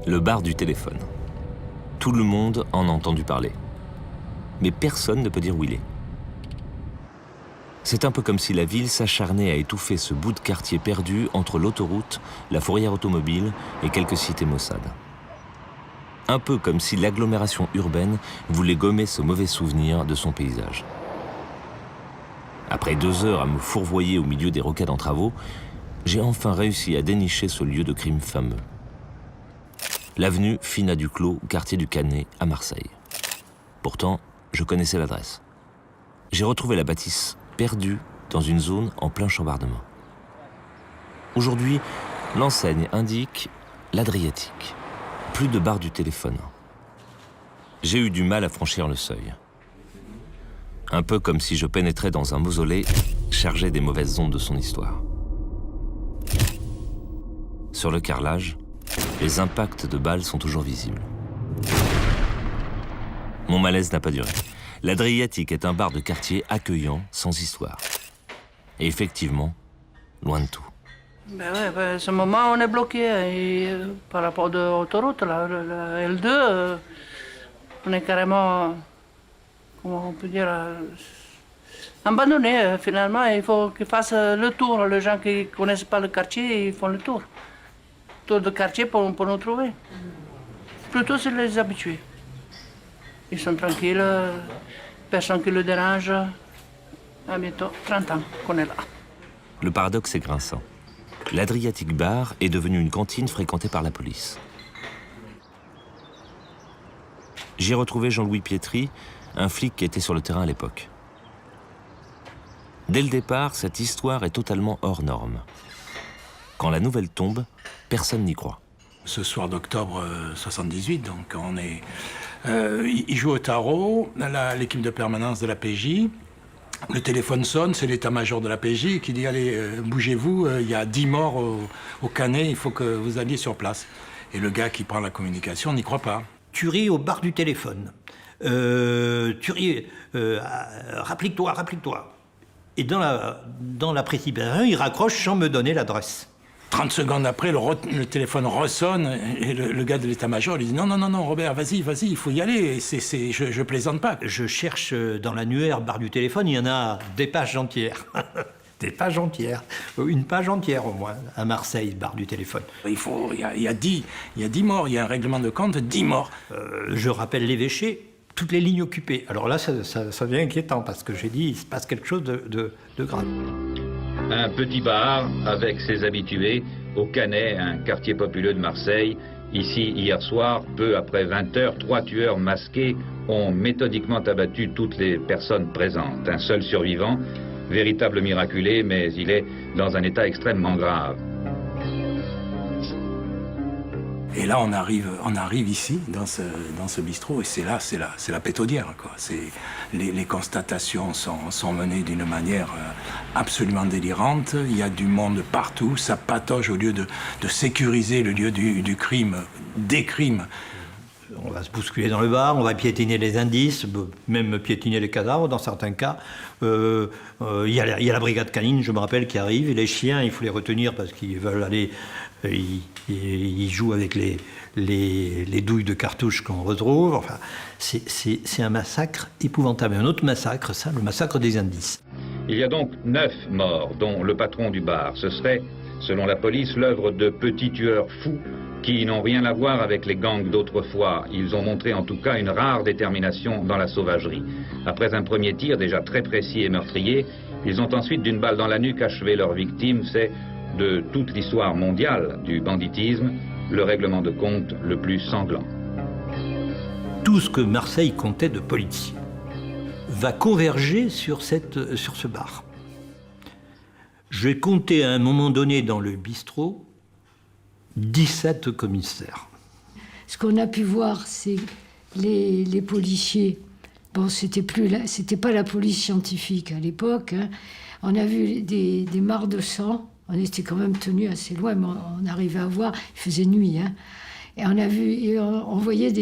[SPEAKER 10] Le bar du téléphone. Tout le monde en a entendu parler. Mais personne ne peut dire où il est. C'est un peu comme si la ville s'acharnait à étouffer ce bout de quartier perdu entre l'autoroute, la fourrière automobile et quelques cités maussades. Un peu comme si l'agglomération urbaine voulait gommer ce mauvais souvenir de son paysage. Après 2 heures à me fourvoyer au milieu des rocades en travaux, j'ai enfin réussi à dénicher ce lieu de crime fameux. L'avenue Fina Duclos, quartier du Canet, à Marseille. Pourtant, je connaissais l'adresse. J'ai retrouvé la bâtisse perdue dans une zone en plein chambardement. Aujourd'hui, l'enseigne indique l'Adriatique. Plus de bar du téléphone. J'ai eu du mal à franchir le seuil. Un peu comme si je pénétrais dans un mausolée chargé des mauvaises ondes de son histoire. Sur le carrelage, les impacts de balles sont toujours visibles. Mon malaise n'a pas duré. L'Adriatique est un bar de quartier accueillant, sans histoire. Et effectivement, loin de tout.
[SPEAKER 24] Ben ouais, à ce moment, on est bloqué. Et, par rapport à l'autoroute, la L2, on est carrément, comment on peut dire, abandonné. Finalement, il faut qu'ils fassent le tour. Les gens qui ne connaissent pas le quartier, ils font le tour. Tour de quartier pour nous trouver. Plutôt, c'est les habitués. Ils sont tranquilles, personne qui le dérange. À bientôt 30 ans qu'on est là.
[SPEAKER 10] Le paradoxe est grinçant. L'Adriatic Bar est devenu une cantine fréquentée par la police. J'y ai retrouvé Jean-Louis Pietri, un flic qui était sur le terrain à l'époque. Dès le départ, cette histoire est totalement hors norme. Quand la nouvelle tombe, personne n'y croit.
[SPEAKER 9] Ce soir d'octobre 78, donc on est... il joue au tarot, l'équipe de permanence de la PJ. Le téléphone sonne, c'est l'état-major de la PJ qui dit « Allez, bougez-vous, il y a 10 morts au Canet, il faut que vous alliez sur place. » Et le gars qui prend la communication n'y croit pas.
[SPEAKER 11] Tuerie au bar du téléphone. Tuerie, rapplique-toi, rapplique-toi. Et dans la précipitation, il raccroche sans me donner l'adresse.
[SPEAKER 9] 30 secondes après, le téléphone ressonne et le gars de l'état-major lui dit « Non, Robert, vas-y, il faut y aller, je plaisante pas. »
[SPEAKER 11] Je cherche dans l'annuaire bar du téléphone, il y en a des pages entières. Des pages entières. Une page entière au moins, à Marseille, bar du téléphone.
[SPEAKER 9] Il y a 10 morts, il y a un règlement de compte, 10 morts.
[SPEAKER 11] Je rappelle l'évêché, toutes les lignes occupées. Alors là, ça devient inquiétant, parce que j'ai dit, il se passe quelque chose de grave.
[SPEAKER 23] Un petit bar avec ses habitués au Canet, un quartier populeux de Marseille. Ici, hier soir, peu après 20h, 3 tueurs masqués ont méthodiquement abattu toutes les personnes présentes. Un seul survivant, véritable miraculé, mais il est dans un état extrêmement grave.
[SPEAKER 9] Et là, on arrive ici, dans ce bistrot, et c'est la pétaudière, quoi. Les constatations sont menées d'une manière absolument délirante. Il y a du monde partout, ça patauge au lieu de sécuriser le lieu du crime, des crimes.
[SPEAKER 11] On va se bousculer dans le bar, on va piétiner les indices, même piétiner les cadavres dans certains cas. Il y a la brigade canine, je me rappelle, qui arrive, et les chiens, il faut les retenir parce qu'ils veulent aller... Ils jouent avec les douilles de cartouches qu'on retrouve. Enfin, c'est un massacre épouvantable. Un autre massacre, ça, le massacre des indices.
[SPEAKER 23] Il y a donc 9 morts, dont le patron du bar. Ce serait, selon la police, l'œuvre de petits tueurs fous qui n'ont rien à voir avec les gangs d'autrefois. Ils ont montré en tout cas une rare détermination dans la sauvagerie. Après un premier tir déjà très précis et meurtrier, ils ont ensuite, d'une balle dans la nuque, achevé leur victime. C'est, de toute l'histoire mondiale du banditisme, le règlement de compte le plus sanglant.
[SPEAKER 11] Tout ce que Marseille comptait de policiers va converger sur ce bar. Je vais compter à un moment donné dans le bistrot 17 commissaires.
[SPEAKER 5] Ce qu'on a pu voir, c'est les policiers. Bon, c'était pas la police scientifique à l'époque. Hein. On a vu des mares de sang. On était quand même tenus assez loin, mais on arrivait à voir. Il faisait nuit, hein. Et on voyait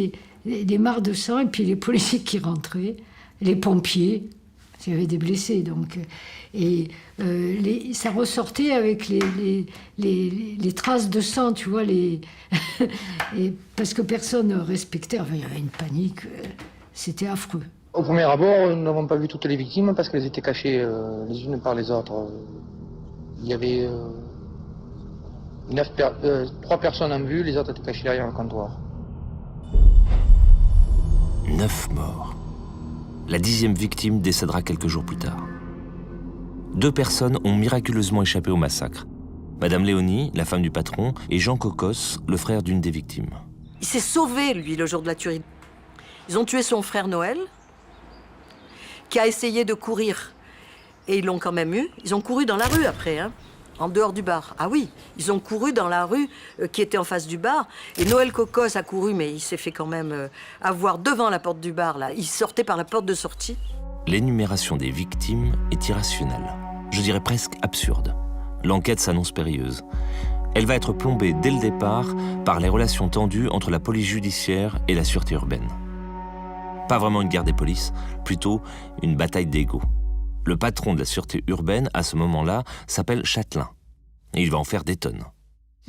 [SPEAKER 5] des mares de sang, et puis les policiers qui rentraient, les pompiers. Il y avait des blessés, donc. Et ça ressortait avec les traces de sang, tu vois, et parce que personne ne respectait. Enfin, il y avait une panique. C'était affreux.
[SPEAKER 12] Au premier abord, nous n'avons pas vu toutes les victimes parce qu'elles étaient cachées les unes par les autres. Il y avait 3 personnes en vue, les autres étaient cachées derrière un comptoir.
[SPEAKER 10] 9 morts. La 10e victime décédera quelques jours plus tard. 2 personnes ont miraculeusement échappé au massacre. Madame Léonie, la femme du patron, et Jean Cocos, le frère d'une des victimes.
[SPEAKER 13] Il s'est sauvé, lui, le jour de la tuerie. Ils ont tué son frère Noël, qui a essayé de courir. Et ils l'ont quand même eu. Ils ont couru dans la rue après, hein, en dehors du bar. Ah oui, ils ont couru dans la rue qui était en face du bar. Et Noël Cocos a couru, mais il s'est fait quand même avoir devant la porte du bar, là. Il sortait par la porte de sortie.
[SPEAKER 10] L'énumération des victimes est irrationnelle. Je dirais presque absurde. L'enquête s'annonce périlleuse. Elle va être plombée dès le départ par les relations tendues entre la police judiciaire et la sûreté urbaine. Pas vraiment une guerre des polices, plutôt une bataille d'ego. Le patron de la sûreté urbaine, à ce moment-là, s'appelle Châtelain. Et il va en faire des tonnes.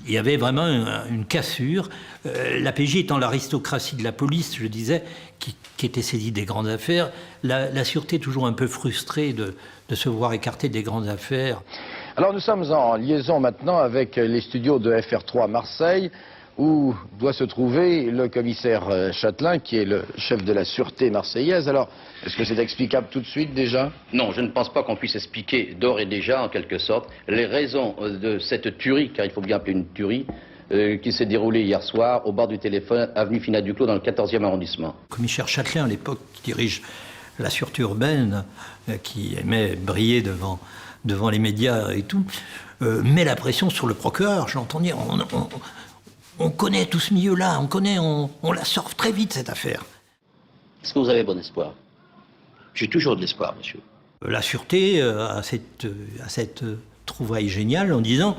[SPEAKER 11] Il y avait vraiment une cassure. La PJ étant l'aristocratie de la police, je disais, qui était saisie des grandes affaires, la sûreté toujours un peu frustrée de se voir écartée des grandes affaires.
[SPEAKER 25] Alors nous sommes en liaison maintenant avec les studios de FR3 Marseille, où doit se trouver le commissaire Châtelain, qui est le chef de la sûreté marseillaise. Alors, est-ce que c'est explicable tout de suite déjà?
[SPEAKER 26] Non, je ne pense pas qu'on puisse expliquer d'ores et déjà, en quelque sorte, les raisons de cette tuerie, car il faut bien appeler une tuerie, qui s'est déroulée hier soir au bar du téléphone, avenue Finat Duclos, dans le 14e arrondissement.
[SPEAKER 11] Le commissaire Châtelain, à l'époque, qui dirige la sûreté urbaine, qui aimait briller devant les médias et tout, met la pression sur le procureur. J'entends dire, on connaît tout ce milieu-là, on la sort très vite, cette affaire.
[SPEAKER 26] Est-ce que vous avez bon espoir? J'ai toujours de l'espoir, monsieur.
[SPEAKER 11] La sûreté a cette trouvaille géniale en disant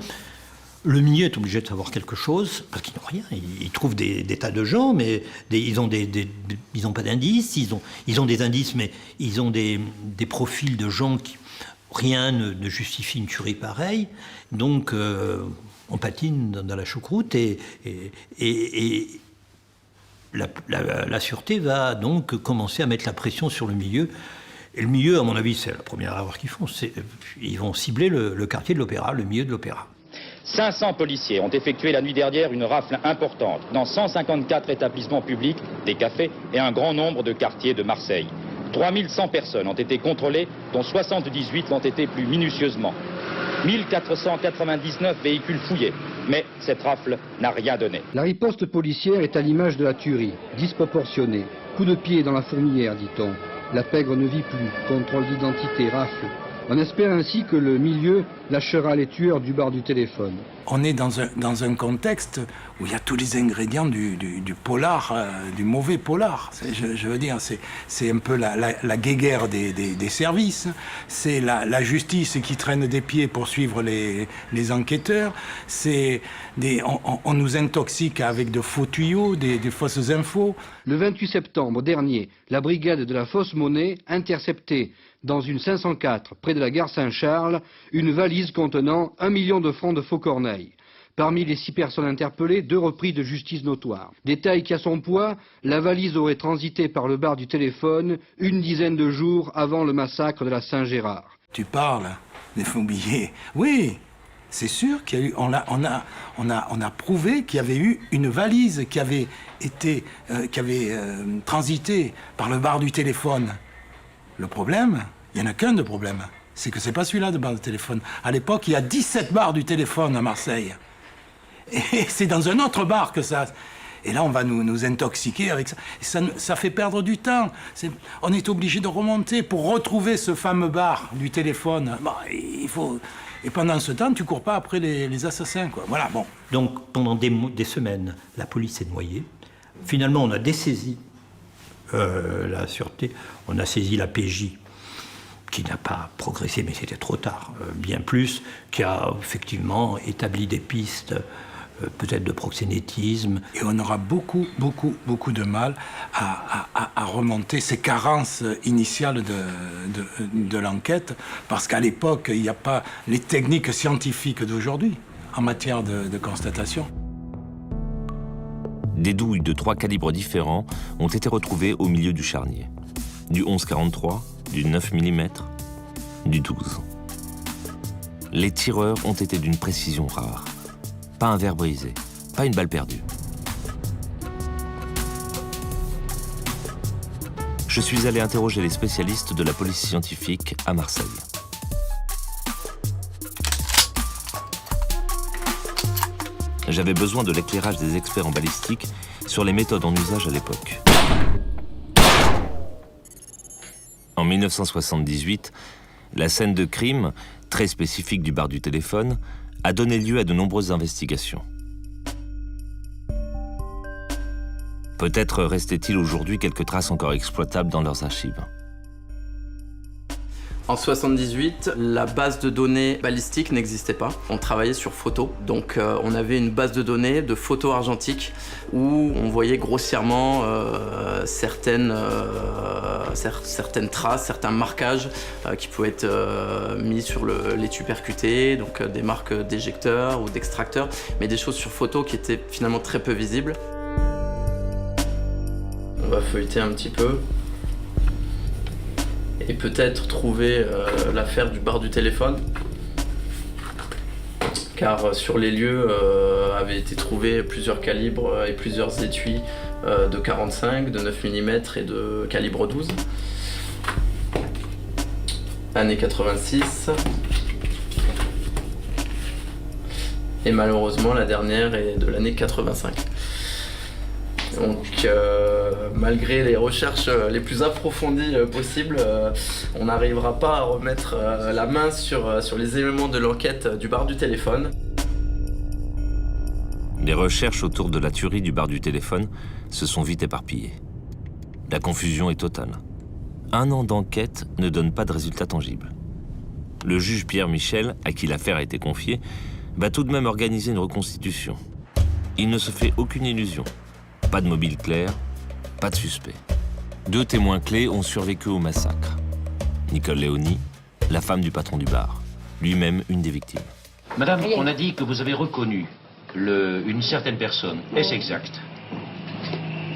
[SPEAKER 11] le milieu est obligé de savoir quelque chose parce qu'ils n'ont rien. Ils trouvent des tas de gens, mais ils n'ont pas d'indices. Ils ont des indices, mais ils ont des profils de gens qui rien ne justifie une tuerie pareille. Donc on patine dans la choucroute et la sûreté va donc commencer à mettre la pression sur le milieu. Et le milieu, à mon avis, c'est la première erreur qu'ils font. Ils vont cibler le quartier de l'Opéra, le milieu de l'Opéra.
[SPEAKER 23] 500 policiers ont effectué la nuit dernière une rafle importante dans 154 établissements publics, des cafés et un grand nombre de quartiers de Marseille. 3100 personnes ont été contrôlées, dont 78 l'ont été plus minutieusement. 1499 véhicules fouillés. Mais cette rafle n'a rien donné.
[SPEAKER 8] La riposte policière est à l'image de la tuerie, disproportionnée. Coup de pied dans la fourmilière, dit-on. La pègre ne vit plus. Contrôle d'identité, rafle. On espère ainsi que le milieu lâchera les tueurs du bar du téléphone.
[SPEAKER 9] On est dans un contexte où il y a tous les ingrédients du polar, du mauvais polar. Je veux dire, c'est un peu la guéguerre des services. C'est la justice qui traîne des pieds pour suivre les enquêteurs. On nous intoxique avec de faux tuyaux, des fausses infos.
[SPEAKER 8] Le 28 septembre dernier, la brigade de la fausse monnaie interceptait dans une 504 près de la gare Saint-Charles une valise contenant 1 million de francs de faux corneilles. Parmi les 6 personnes interpellées, 2 repris de justice notoire. Détail qui a son poids, la valise aurait transité par le bar du téléphone une dizaine de jours avant le massacre de la Saint-Gérard.
[SPEAKER 9] Tu parles des faux billets. Oui, c'est sûr qu'il y a eu. On a prouvé qu'il y avait eu une valise qui avait transité par le bar du téléphone. Le problème, il n'y en a qu'un de problème, c'est que c'est pas celui-là de bar de téléphone. À l'époque, il y a 17 bars du téléphone à Marseille. Et c'est dans un autre bar que ça. Et là, on va nous intoxiquer avec ça. Et ça fait perdre du temps. On est obligé de remonter pour retrouver ce fameux bar du téléphone. Bon, il faut... Et pendant ce temps, tu cours pas après les assassins, quoi. Voilà, bon.
[SPEAKER 11] Donc, pendant des semaines, la police est noyée. Finalement, on a dessaisi la sûreté, on a saisi la PJ, qui n'a pas progressé, mais c'était trop tard, bien plus, qui a effectivement établi des pistes, peut-être de proxénétisme.
[SPEAKER 9] Et on aura beaucoup de mal à remonter ces carences initiales de l'enquête, parce qu'à l'époque, il n'y a pas les techniques scientifiques d'aujourd'hui en matière de constatation.
[SPEAKER 10] Des douilles de 3 calibres différents ont été retrouvées au milieu du charnier. Du 11,43, du 9 mm, du 12. Les tireurs ont été d'une précision rare. Pas un verre brisé, pas une balle perdue. Je suis allé interroger les spécialistes de la police scientifique à Marseille. J'avais besoin de l'éclairage des experts en balistique sur les méthodes en usage à l'époque. En 1978, la scène de crime, très spécifique du bar du téléphone, a donné lieu à de nombreuses investigations. Peut-être restait-il aujourd'hui quelques traces encore exploitables dans leurs archives.
[SPEAKER 22] En 78, la base de données balistique n'existait pas. On travaillait sur photos. Donc on avait une base de données de photos argentiques où on voyait grossièrement certaines traces, certains marquages qui pouvaient être mis sur l'étui percuté, donc des marques d'éjecteurs ou d'extracteurs, mais des choses sur photo qui étaient finalement très peu visibles. On va feuilleter un petit peu. Et peut-être trouver l'affaire du bar du téléphone, car sur les lieux avaient été trouvés plusieurs calibres et plusieurs étuis de 45, de 9 mm et de calibre 12. Année 86. Et malheureusement la dernière est de l'année 85. Donc malgré les recherches les plus approfondies possibles, on n'arrivera pas à remettre la main sur les éléments de l'enquête du bar du téléphone.
[SPEAKER 10] Les recherches autour de la tuerie du bar du téléphone se sont vite éparpillées. La confusion est totale. 1 an d'enquête ne donne pas de résultats tangibles. Le juge Pierre Michel, à qui l'affaire a été confiée, va tout de même organiser une reconstitution. Il ne se fait aucune illusion. Pas de mobile clair, pas de suspect. 2 témoins clés ont survécu au massacre. Nicole Léonie, la femme du patron du bar, lui-même une des victimes.
[SPEAKER 14] Madame, on a dit que vous avez reconnu une certaine personne. Est-ce exact?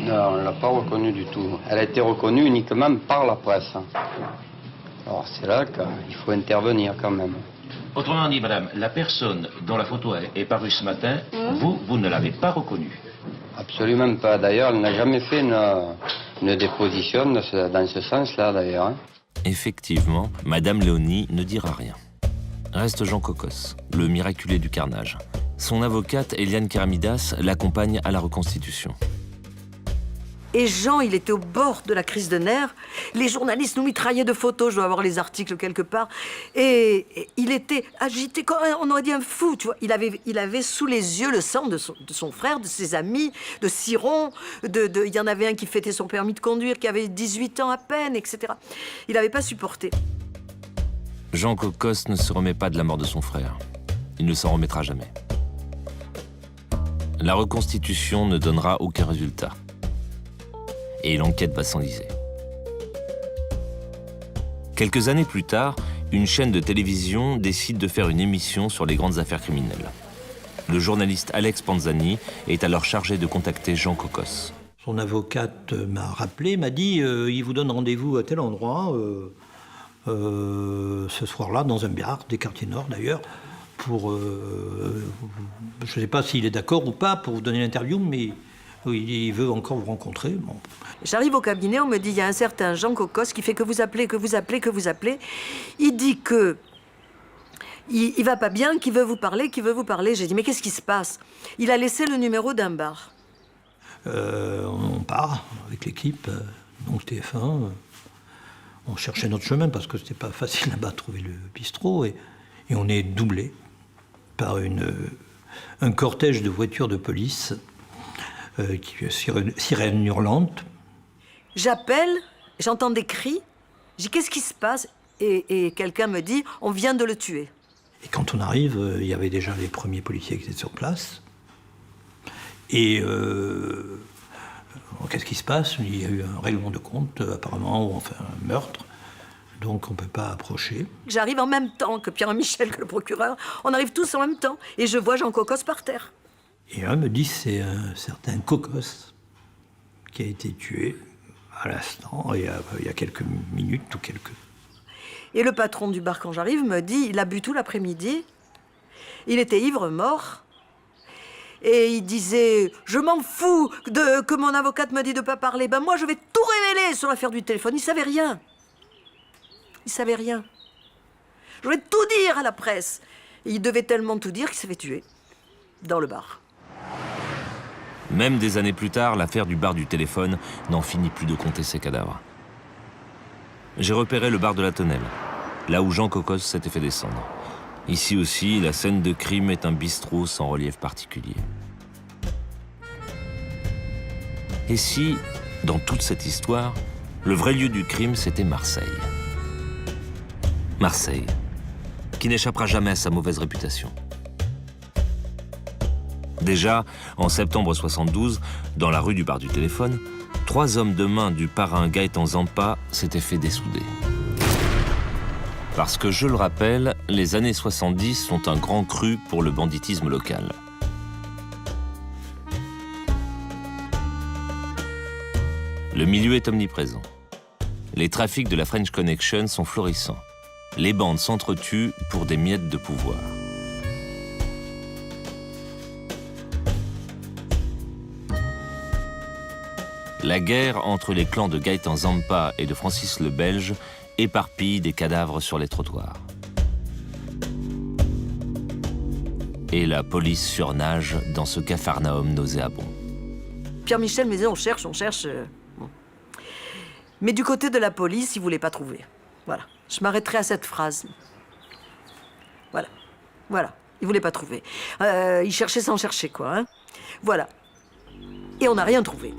[SPEAKER 15] Non, on ne l'a pas reconnue du tout. Elle a été reconnue uniquement par la presse. Alors c'est là qu'il faut intervenir quand même.
[SPEAKER 14] Autrement dit, madame, la personne dont la photo est parue ce matin, vous ne l'avez pas reconnue?
[SPEAKER 15] Absolument pas. D'ailleurs, elle n'a jamais fait une déposition dans ce sens-là, d'ailleurs.
[SPEAKER 10] Effectivement, Madame Léonie ne dira rien. Reste Jean Cocos, le miraculé du carnage. Son avocate, Eliane Keramidas, l'accompagne à la reconstitution.
[SPEAKER 13] Et Jean, il était au bord de la crise de nerfs. Les journalistes nous mitraillaient de photos, je dois avoir les articles quelque part. Et il était agité, comme on aurait dit un fou, tu vois. Il avait sous les yeux le sang de son frère, de ses amis, de Ciron. Il y en avait un qui fêtait son permis de conduire, qui avait 18 ans à peine, etc. Il n'avait pas supporté.
[SPEAKER 10] Jean Cocos ne se remet pas de la mort de son frère. Il ne s'en remettra jamais. La reconstitution ne donnera aucun résultat. Et l'enquête va s'enliser. Quelques années plus tard, une chaîne de télévision décide de faire une émission sur les grandes affaires criminelles. Le journaliste Alex Panzani est alors chargé de contacter Jean Cocos.
[SPEAKER 11] Son avocate m'a rappelé, m'a dit il vous donne rendez-vous à tel endroit, ce soir-là, dans un bar, des quartiers nord d'ailleurs, pour... je ne sais pas s'il est d'accord ou pas pour vous donner l'interview, mais il veut encore vous rencontrer. Bon.
[SPEAKER 13] J'arrive au cabinet, on me dit il y a un certain Jean Cocos qui fait que vous appelez. Il dit que il va pas bien, qu'il veut vous parler. J'ai dit mais qu'est-ce qui se passe? Il a laissé le numéro d'un bar.
[SPEAKER 11] On part avec l'équipe, donc TF1. On cherchait notre chemin parce que c'était pas facile là-bas de trouver le bistrot. Et on est doublé par un cortège de voitures de police. Sirène hurlante.
[SPEAKER 13] J'appelle, j'entends des cris, je dis qu'est-ce qui se passe? Et quelqu'un me dit on vient de le tuer.
[SPEAKER 11] Et quand on arrive, il y avait déjà les premiers policiers qui étaient sur place. Et qu'est-ce qui se passe? Il y a eu un règlement de compte apparemment, ou enfin un meurtre. Donc on ne peut pas approcher.
[SPEAKER 13] J'arrive en même temps que Pierre Michel, que le procureur. On arrive tous en même temps. Et je vois Jean Cocos par terre.
[SPEAKER 11] Et un me dit c'est un certain Cocos qui a été tué à l'instant, il y a quelques minutes ou quelques...
[SPEAKER 13] Et le patron du bar, quand j'arrive, me dit il a bu tout l'après-midi. Il était ivre mort. Et il disait je m'en fous que mon avocate me dit de ne pas parler. Ben moi, je vais tout révéler sur l'affaire du téléphone. Il savait rien. Je vais tout dire à la presse. Et il devait tellement tout dire qu'il s'est fait tuer dans le bar.
[SPEAKER 10] Même des années plus tard, l'affaire du bar du téléphone n'en finit plus de compter ses cadavres. J'ai repéré le bar de la Tonnelle, là où Jean Cocos s'était fait descendre. Ici aussi, la scène de crime est un bistrot sans relief particulier. Et si, dans toute cette histoire, le vrai lieu du crime, c'était Marseille. Marseille, qui n'échappera jamais à sa mauvaise réputation. Déjà, en septembre 72, dans la rue du bar du téléphone, 3 hommes de main du parrain Gaëtan Zampa s'étaient fait dessouder. Parce que, je le rappelle, les années 70 sont un grand cru pour le banditisme local. Le milieu est omniprésent. Les trafics de la French Connection sont florissants. Les bandes s'entretuent pour des miettes de pouvoir. La guerre entre les clans de Gaëtan Zampa et de Francis le Belge éparpille des cadavres sur les trottoirs. Et la police surnage dans ce capharnaüm nauséabond.
[SPEAKER 13] Pierre Michel me disait, on cherche. Bon. Mais du côté de la police, ils ne voulaient pas trouver. Voilà. Je m'arrêterai à cette phrase. Voilà. Ils ne voulaient pas trouver. Ils cherchaient sans chercher, quoi. Hein. Voilà. Et on n'a rien trouvé.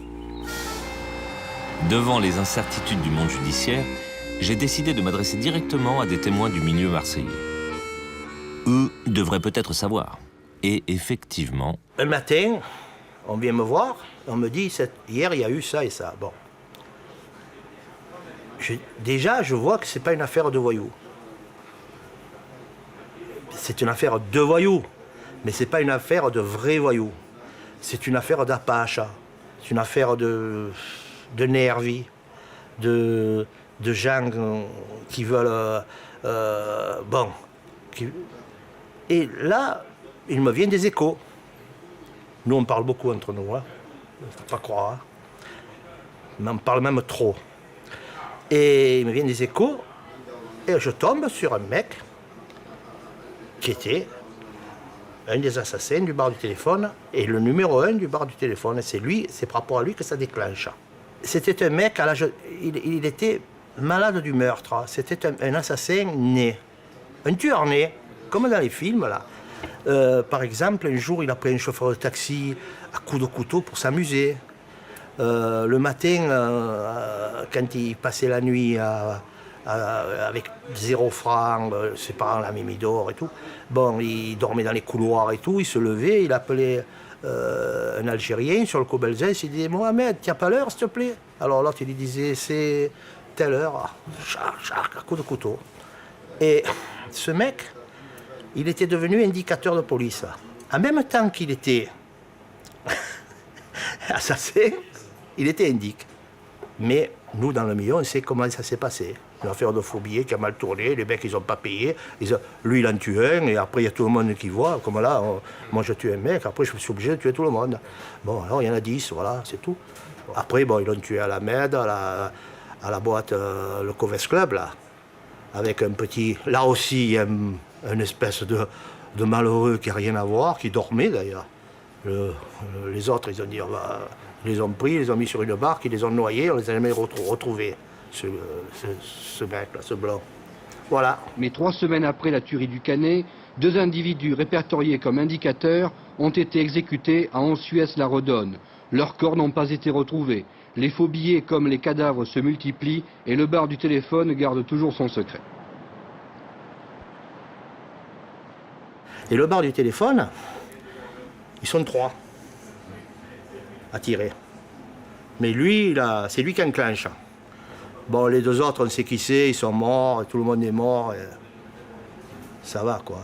[SPEAKER 10] Devant les incertitudes du monde judiciaire, j'ai décidé de m'adresser directement à des témoins du milieu marseillais. Eux devraient peut-être savoir. Et effectivement...
[SPEAKER 11] Un matin, on vient me voir, on me dit, hier, il y a eu ça et ça. Bon. Déjà, je vois que ce n'est pas une affaire de voyous. C'est une affaire de voyous, mais ce n'est pas une affaire de vrais voyous. C'est une affaire d'apache, c'est une affaire de nervis, de gens qui veulent... bon. Et là, il me vient des échos. Nous, on parle beaucoup entre nous, hein. Faut pas croire. Hein. Mais on parle même trop. Et il me vient des échos, et je tombe sur un mec qui était un des assassins du bar du téléphone, et le numéro 1 du bar du téléphone. C'est lui, c'est par rapport à lui que ça déclenche. C'était un mec, à l'âge, il était malade du meurtre. C'était un assassin né, un tueur né, comme dans les films, là. Par exemple, un jour, il a pris un chauffeur de taxi à coups de couteau pour s'amuser. Le matin, quand il passait la nuit avec 0 francs, ses parents l'avaient mis dehors et tout, bon, il dormait dans les couloirs et tout, il se levait, il appelait un Algérien sur le Cobelzès, il disait « Mohamed, tu n'as pas l'heure, s'il te plaît ?» Alors l'autre, il lui disait « C'est telle heure, à coups de couteau. » Et ce mec, il était devenu indicateur de police. En même temps qu'il était assassin, il était indique. Mais nous, dans le milieu, on sait comment ça s'est passé. Une affaire de faux billets qui a mal tourné, les mecs, ils n'ont pas payé. Lui, il en tue un, et après, il y a tout le monde qui voit. Comme là, moi, je tue un mec, après, je suis obligé de tuer tout le monde. Bon, alors, il y en a 10, voilà, c'est tout. Après, bon, ils l'ont tué à la Med, à la boîte, le Coves Club, là. Avec un petit... Là aussi, il y a une espèce de malheureux qui n'a rien à voir, qui dormait, d'ailleurs. Les autres, ils ont dit... Ils les ont pris, ils les ont mis sur une barque, ils les ont noyés, on les a jamais retrouvés, ce mec-là, ce blanc. Voilà.
[SPEAKER 8] Mais 3 semaines après la tuerie du Canet, 2 individus répertoriés comme indicateurs ont été exécutés à Ansuès-la-Redonne. Leurs corps n'ont pas été retrouvés. Les faux billets comme les cadavres se multiplient et le bar du téléphone garde toujours son secret.
[SPEAKER 11] Et le bar du téléphone, ils sont 3. À tirer. Mais lui, c'est lui qui enclenche. Bon, les 2 autres, on sait qui c'est, ils sont morts, et tout le monde est mort. Et... Ça va, quoi.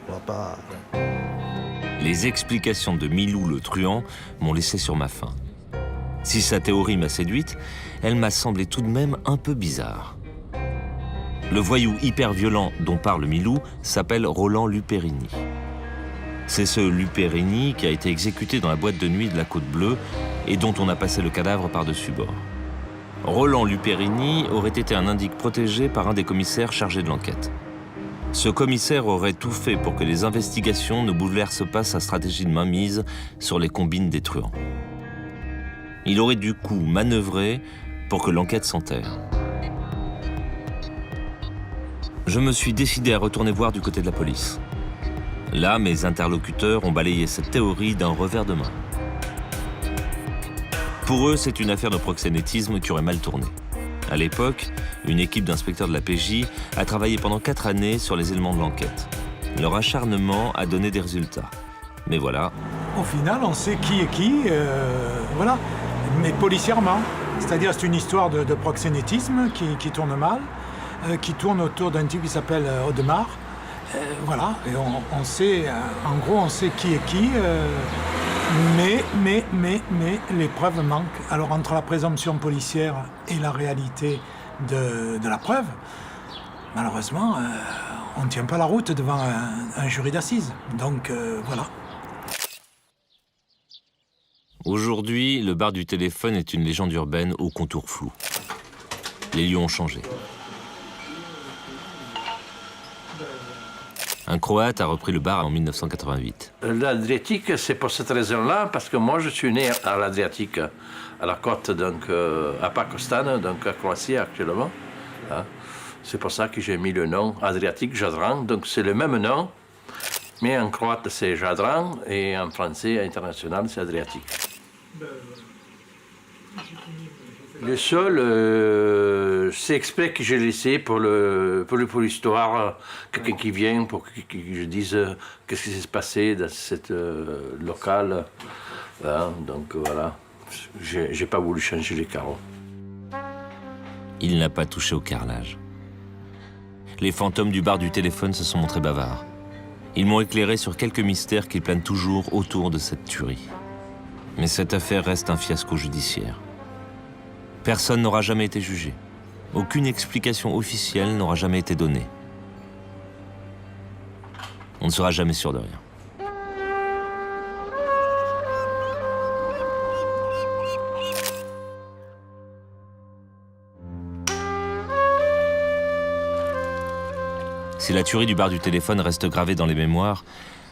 [SPEAKER 11] On va pas...
[SPEAKER 10] Les explications de Milou le truand m'ont laissé sur ma faim. Si sa théorie m'a séduite, elle m'a semblé tout de même un peu bizarre. Le voyou hyper violent dont parle Milou s'appelle Roland Luperini. C'est ce Luperini qui a été exécuté dans la boîte de nuit de la Côte Bleue et dont on a passé le cadavre par-dessus bord. Roland Luperini aurait été un indique protégé par un des commissaires chargés de l'enquête. Ce commissaire aurait tout fait pour que les investigations ne bouleversent pas sa stratégie de mainmise sur les combines des truands. Il aurait du coup manœuvré pour que l'enquête s'enterre. Je me suis décidé à retourner voir du côté de la police. Là, mes interlocuteurs ont balayé cette théorie d'un revers de main. Pour eux, c'est une affaire de proxénétisme qui aurait mal tourné. À l'époque, une équipe d'inspecteurs de la PJ a travaillé pendant 4 années sur les éléments de l'enquête. Leur acharnement a donné des résultats. Mais voilà.
[SPEAKER 7] Au final, on sait qui est qui, voilà. Mais policièrement. C'est-à-dire, c'est une histoire de proxénétisme qui tourne mal, qui tourne autour d'un type qui s'appelle Audemars. Voilà, et on sait, en gros, on sait qui est qui, mais les preuves manquent. Alors, entre la présomption policière et la réalité de la preuve, malheureusement, on ne tient pas la route devant un jury d'assises. Donc, voilà.
[SPEAKER 10] Aujourd'hui, le bar du téléphone est une légende urbaine aux contours flous. Les lieux ont changé. Un Croate a repris le bar en 1988.
[SPEAKER 6] L'Adriatique, c'est pour cette raison-là, parce que moi je suis né à l'Adriatique, à la côte, donc à Pakistan, donc à Croatie actuellement. Hein. C'est pour ça que j'ai mis le nom Adriatique Jadran, donc c'est le même nom, mais en croate c'est Jadran et en français international c'est Adriatique. Le sol, c'est exprès que j'ai laissé pour l'histoire, quelqu'un qui vient, pour que je dise qu'est-ce qui s'est passé dans cette locale. Hein, donc voilà, j'ai pas voulu changer les carreaux.
[SPEAKER 10] Il n'a pas touché au carrelage. Les fantômes du bar du téléphone se sont montrés bavards. Ils m'ont éclairé sur quelques mystères qui planent toujours autour de cette tuerie. Mais cette affaire reste un fiasco judiciaire. Personne n'aura jamais été jugé. Aucune explication officielle n'aura jamais été donnée. On ne sera jamais sûr de rien. Si la tuerie du bar du téléphone reste gravée dans les mémoires,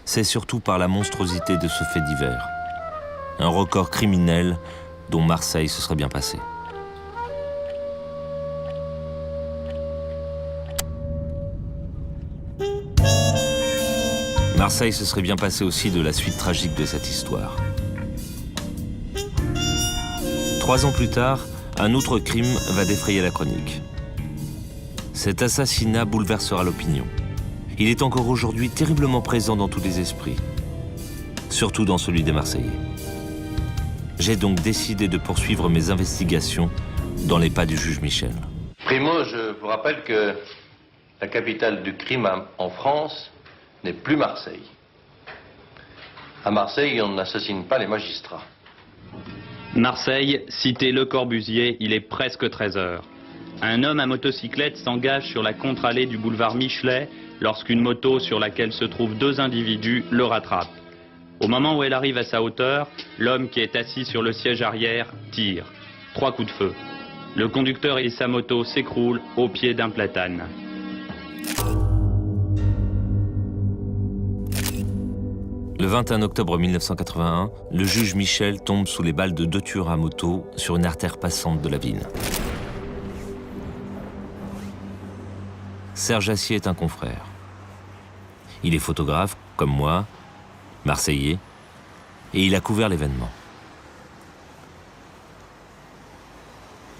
[SPEAKER 10] c'est surtout par la monstruosité de ce fait divers. Un record criminel dont Marseille se serait bien passé. Marseille se serait bien passé aussi de la suite tragique de cette histoire. 3 ans plus tard, un autre crime va défrayer la chronique. Cet assassinat bouleversera l'opinion. Il est encore aujourd'hui terriblement présent dans tous les esprits, surtout dans celui des Marseillais. J'ai donc décidé de poursuivre mes investigations dans les pas du juge Michel.
[SPEAKER 26] Primo, je vous rappelle que la capitale du crime en France n'est plus Marseille. À Marseille, on n'assassine pas les magistrats.
[SPEAKER 17] Marseille, cité Le Corbusier, il est presque 13 heures. Un homme à motocyclette s'engage sur la contre-allée du boulevard Michelet lorsqu'une moto sur laquelle se trouvent 2 individus le rattrape. Au moment où elle arrive à sa hauteur, l'homme qui est assis sur le siège arrière tire. 3 coups de feu. Le conducteur et sa moto s'écroulent au pied d'un platane.
[SPEAKER 10] Le 21 octobre 1981, le juge Michel tombe sous les balles de 2 tueurs à moto sur une artère passante de la ville. Serge Assier est un confrère. Il est photographe, comme moi, marseillais, et il a couvert l'événement.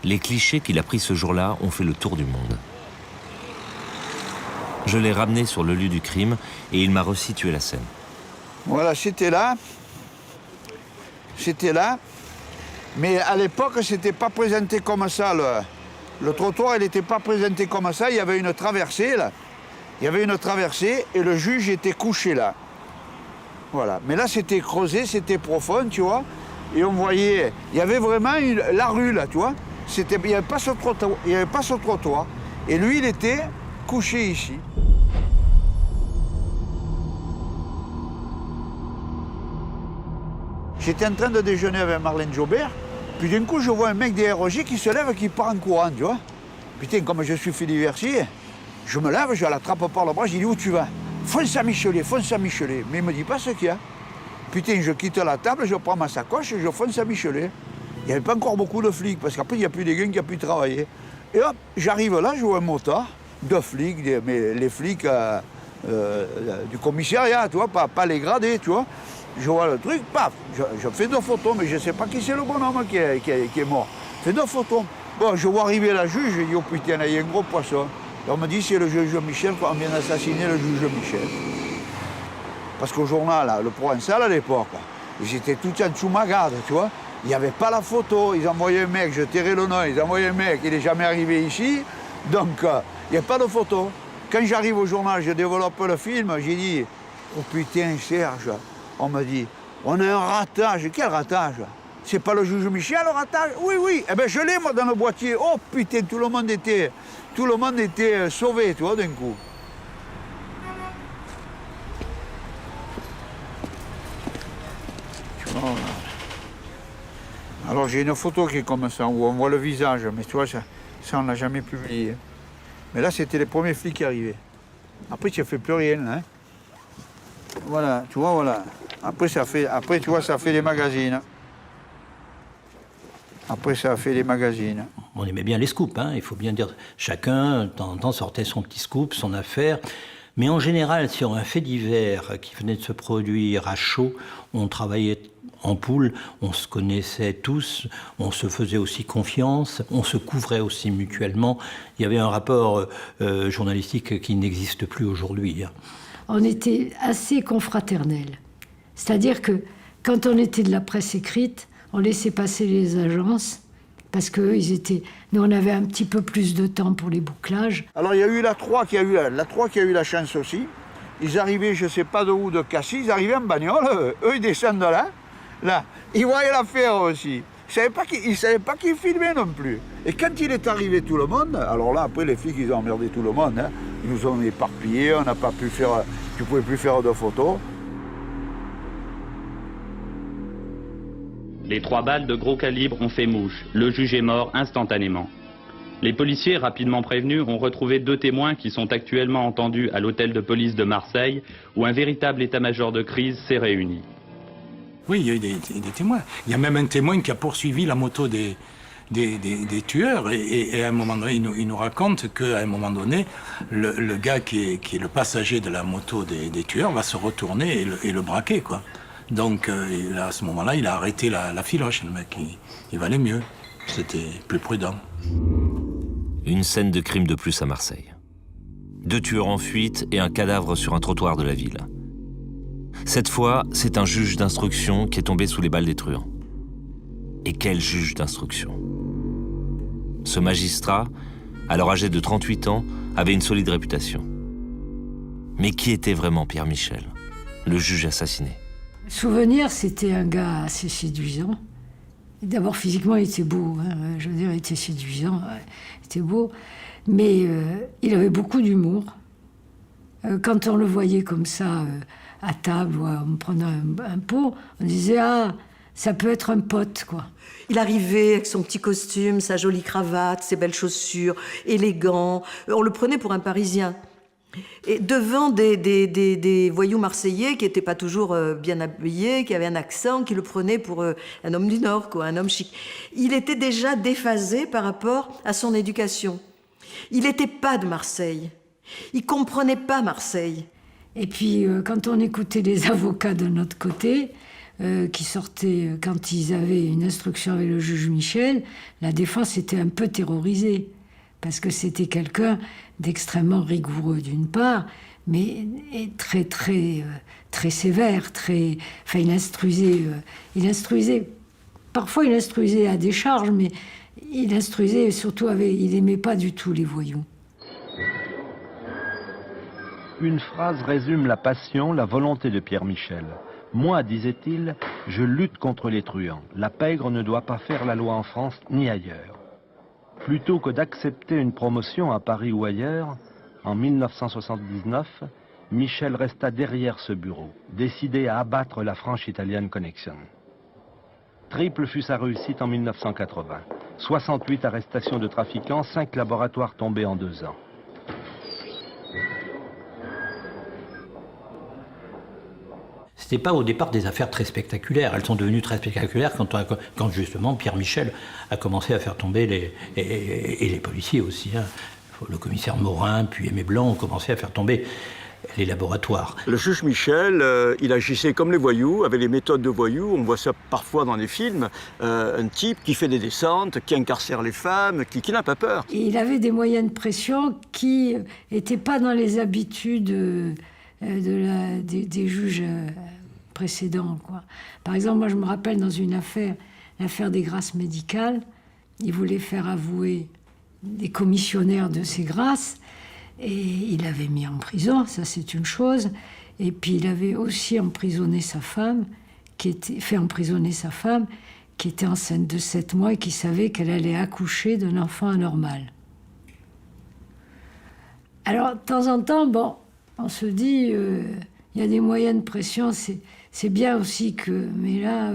[SPEAKER 10] Les clichés qu'il a pris ce jour-là ont fait le tour du monde. Je l'ai ramené sur le lieu du crime et il m'a resitué la scène.
[SPEAKER 18] Voilà, c'était là, mais à l'époque, c'était pas présenté comme ça. Le trottoir, il n'était pas présenté comme ça, il y avait une traversée, là. Il y avait une traversée et le juge était couché là. Voilà, mais là, c'était creusé, c'était profond, tu vois, et on voyait, il y avait vraiment la rue, là, tu vois. Il n'y avait pas ce trottoir, et lui, il était couché ici. J'étais en train de déjeuner avec Marlène Jobert, puis d'un coup, je vois un mec des ROG qui se lève et qui part en courant, tu vois. Putain, comme je suis Philippe Versier, je me lève, je l'attrape par le bras, je lui dis, où tu vas? Fonce à Michelet, fonce à Michelet. Mais il ne me dit pas ce qu'il y a. Putain, je quitte la table, je prends ma sacoche et je fonce à Michelet. Il n'y avait pas encore beaucoup de flics, parce qu'après, il n'y a plus des gars qui ont pu travailler. Et hop, j'arrive là, je vois un motard, 2 flics, mais les flics du commissariat, tu vois, pas les gradés, tu vois. Je vois le truc, paf, je fais 2 photos, mais je ne sais pas qui c'est le bonhomme qui est mort. Je fais 2 photos. Bon, je vois arriver la juge, je dis, oh putain, il y a un gros poisson. Et on me dit, c'est le juge Michel, on vient d'assassiner le juge Michel. Parce qu'au journal, là, le Provençal à l'époque, ils étaient tout en dessous ma garde, tu vois. Il n'y avait pas la photo, ils envoyaient un mec, je tairai le nom, ils envoyaient un mec, il n'est jamais arrivé ici, donc il n'y a pas de photo. Quand j'arrive au journal, je développe le film, j'ai dit, oh putain Serge, on me dit, on a un ratage. Quel ratage? C'est pas le juge Michel, le ratage? Oui, oui. Eh bien, je l'ai, moi, dans le boîtier. Oh, putain, tout le monde était sauvé, tu vois, d'un coup. Tu vois, alors, j'ai une photo qui est comme ça, où on voit le visage, mais tu vois, ça on l'a jamais publié. Mais là, c'était les premiers flics qui arrivaient. Après, tu ne fais plus rien, hein. Voilà, tu vois, voilà. Après, tu vois, ça fait des magazines. Après, ça a fait des magazines.
[SPEAKER 11] On aimait bien les scoops, hein, il faut bien dire. Chacun, de temps en temps, sortait son petit scoop, son affaire. Mais en général, sur un fait divers qui venait de se produire à chaud, on travaillait en poule, on se connaissait tous, on se faisait aussi confiance, on se couvrait aussi mutuellement. Il y avait un rapport journalistique qui n'existe plus aujourd'hui. Hein.
[SPEAKER 3] On était assez confraternels. C'est-à-dire que quand on était de la presse écrite, on laissait passer les agences parce que nous, on avait un petit peu plus de temps pour les bouclages.
[SPEAKER 18] Alors il y a eu la 3 qui a eu la chance aussi. Ils arrivaient, je ne sais pas d'où, de Cassis, ils arrivaient en bagnole, eux ils descendent de là, ils voyaient l'affaire aussi. Ils ne savaient pas qui filmait non plus. Et quand il est arrivé tout le monde, alors là après les flics ils ont emmerdé tout le monde, hein. Ils nous ont éparpillés, on n'a pas pu faire, tu ne pouvais plus faire de photos.
[SPEAKER 17] Les 3 balles de gros calibre ont fait mouche. Le juge est mort instantanément. Les policiers, rapidement prévenus, ont retrouvé 2 témoins qui sont actuellement entendus à l'hôtel de police de Marseille, où un véritable état-major de crise s'est réuni.
[SPEAKER 9] Oui, il y a eu des témoins. Il y a même un témoin qui a poursuivi la moto des tueurs. Et à un moment donné, il nous raconte qu'à un moment donné, le gars qui est le passager de la moto des tueurs va se retourner et le braquer, quoi. Donc à ce moment-là, il a arrêté la filoche. Le mec, il valait mieux. C'était plus prudent.
[SPEAKER 10] Une scène de crime de plus à Marseille. 2 tueurs en fuite et un cadavre sur un trottoir de la ville. Cette fois, c'est un juge d'instruction qui est tombé sous les balles des truands. Et quel juge d'instruction! Ce magistrat, alors âgé de 38 ans, avait une solide réputation. Mais qui était vraiment Pierre Michel, le juge assassiné?
[SPEAKER 3] Souvenir, c'était un gars assez séduisant. D'abord, physiquement, il était beau. Hein. Je veux dire, il était séduisant, il était beau. Mais il avait beaucoup d'humour. Quand on le voyait comme ça, à table, ou en prenant un pot, on disait « Ah, ça peut être un pote, quoi ».
[SPEAKER 13] Il arrivait avec son petit costume, sa jolie cravate, ses belles chaussures, élégant. On le prenait pour un Parisien. Et devant des voyous marseillais qui n'étaient pas toujours bien habillés, qui avaient un accent, qui le prenaient pour un homme du Nord, quoi, un homme chic. Il était déjà déphasé par rapport à son éducation. Il n'était pas de Marseille. Il ne comprenait pas Marseille.
[SPEAKER 3] Et puis, quand on écoutait les avocats de notre côté, qui sortaient, quand ils avaient une instruction avec le juge Michel, la défense était un peu terrorisée. Parce que c'était quelqu'un d'extrêmement rigoureux d'une part, mais très sévère, enfin il instruisait, parfois il instruisait à décharge, mais il instruisait surtout il n'aimait pas du tout les voyous.
[SPEAKER 4] Une phrase résume la passion, la volonté de Pierre Michel. Moi, disait-il, je lutte contre les truands. La pègre ne doit pas faire la loi en France ni ailleurs. Plutôt que d'accepter une promotion à Paris ou ailleurs, en 1979, Michel resta derrière ce bureau, décidé à abattre la French-Italian Connection. Triple fut sa réussite en 1980. 68 arrestations de trafiquants, 5 laboratoires tombés en 2 ans.
[SPEAKER 11] C'était pas au départ des affaires très spectaculaires. Elles sont devenues très spectaculaires quand justement Pierre Michel a commencé à faire tomber les policiers aussi. Hein. Le commissaire Morin, puis Aimé Blanc ont commencé à faire tomber les laboratoires.
[SPEAKER 16] Le juge Michel, il agissait comme les voyous, avec les méthodes de voyous. On voit ça parfois dans les films. Un type qui fait des descentes, qui incarcère les femmes, qui n'a pas peur.
[SPEAKER 3] Et il avait des moyens de pression qui n'étaient pas dans les habitudes des juges précédents, quoi. Par exemple, moi je me rappelle dans une affaire, l'affaire des grâces médicales, il voulait faire avouer des commissionnaires de ces grâces et il l'avait mis en prison, ça c'est une chose. Et puis il avait aussi emprisonné sa femme, qui était enceinte de 7 mois et qui savait qu'elle allait accoucher d'un enfant anormal. Alors de temps en temps, bon, on se dit, il y a des moyens de pression, c'est bien aussi que... Mais là,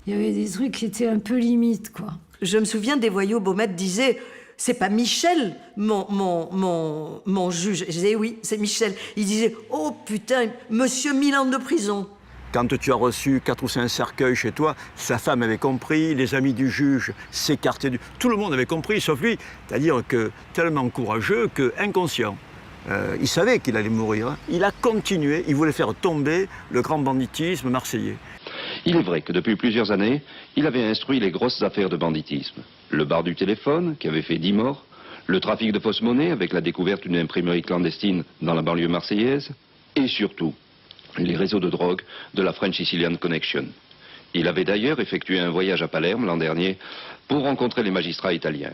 [SPEAKER 3] il y avait des trucs qui étaient un peu limites, quoi.
[SPEAKER 13] Je me souviens des voyous, Baumette disait, c'est pas Michel, mon juge. Je disais, oui, c'est Michel. Il disait, oh putain, monsieur 1000 ans de prison.
[SPEAKER 16] Quand tu as reçu 4 ou 5 cercueils chez toi, sa femme avait compris, les amis du juge s'écartaient du... Tout le monde avait compris, sauf lui. C'est-à-dire que tellement courageux que inconscient. Il savait qu'il allait mourir. Hein. Il a continué, il voulait faire tomber le grand banditisme marseillais.
[SPEAKER 14] Il est vrai que depuis plusieurs années, il avait instruit les grosses affaires de banditisme. Le bar du téléphone, qui avait fait 10 morts, le trafic de fausses monnaies avec la découverte d'une imprimerie clandestine dans la banlieue marseillaise, et surtout, les réseaux de drogue de la French Sicilian Connection. Il avait d'ailleurs effectué un voyage à Palerme l'an dernier pour rencontrer les magistrats italiens.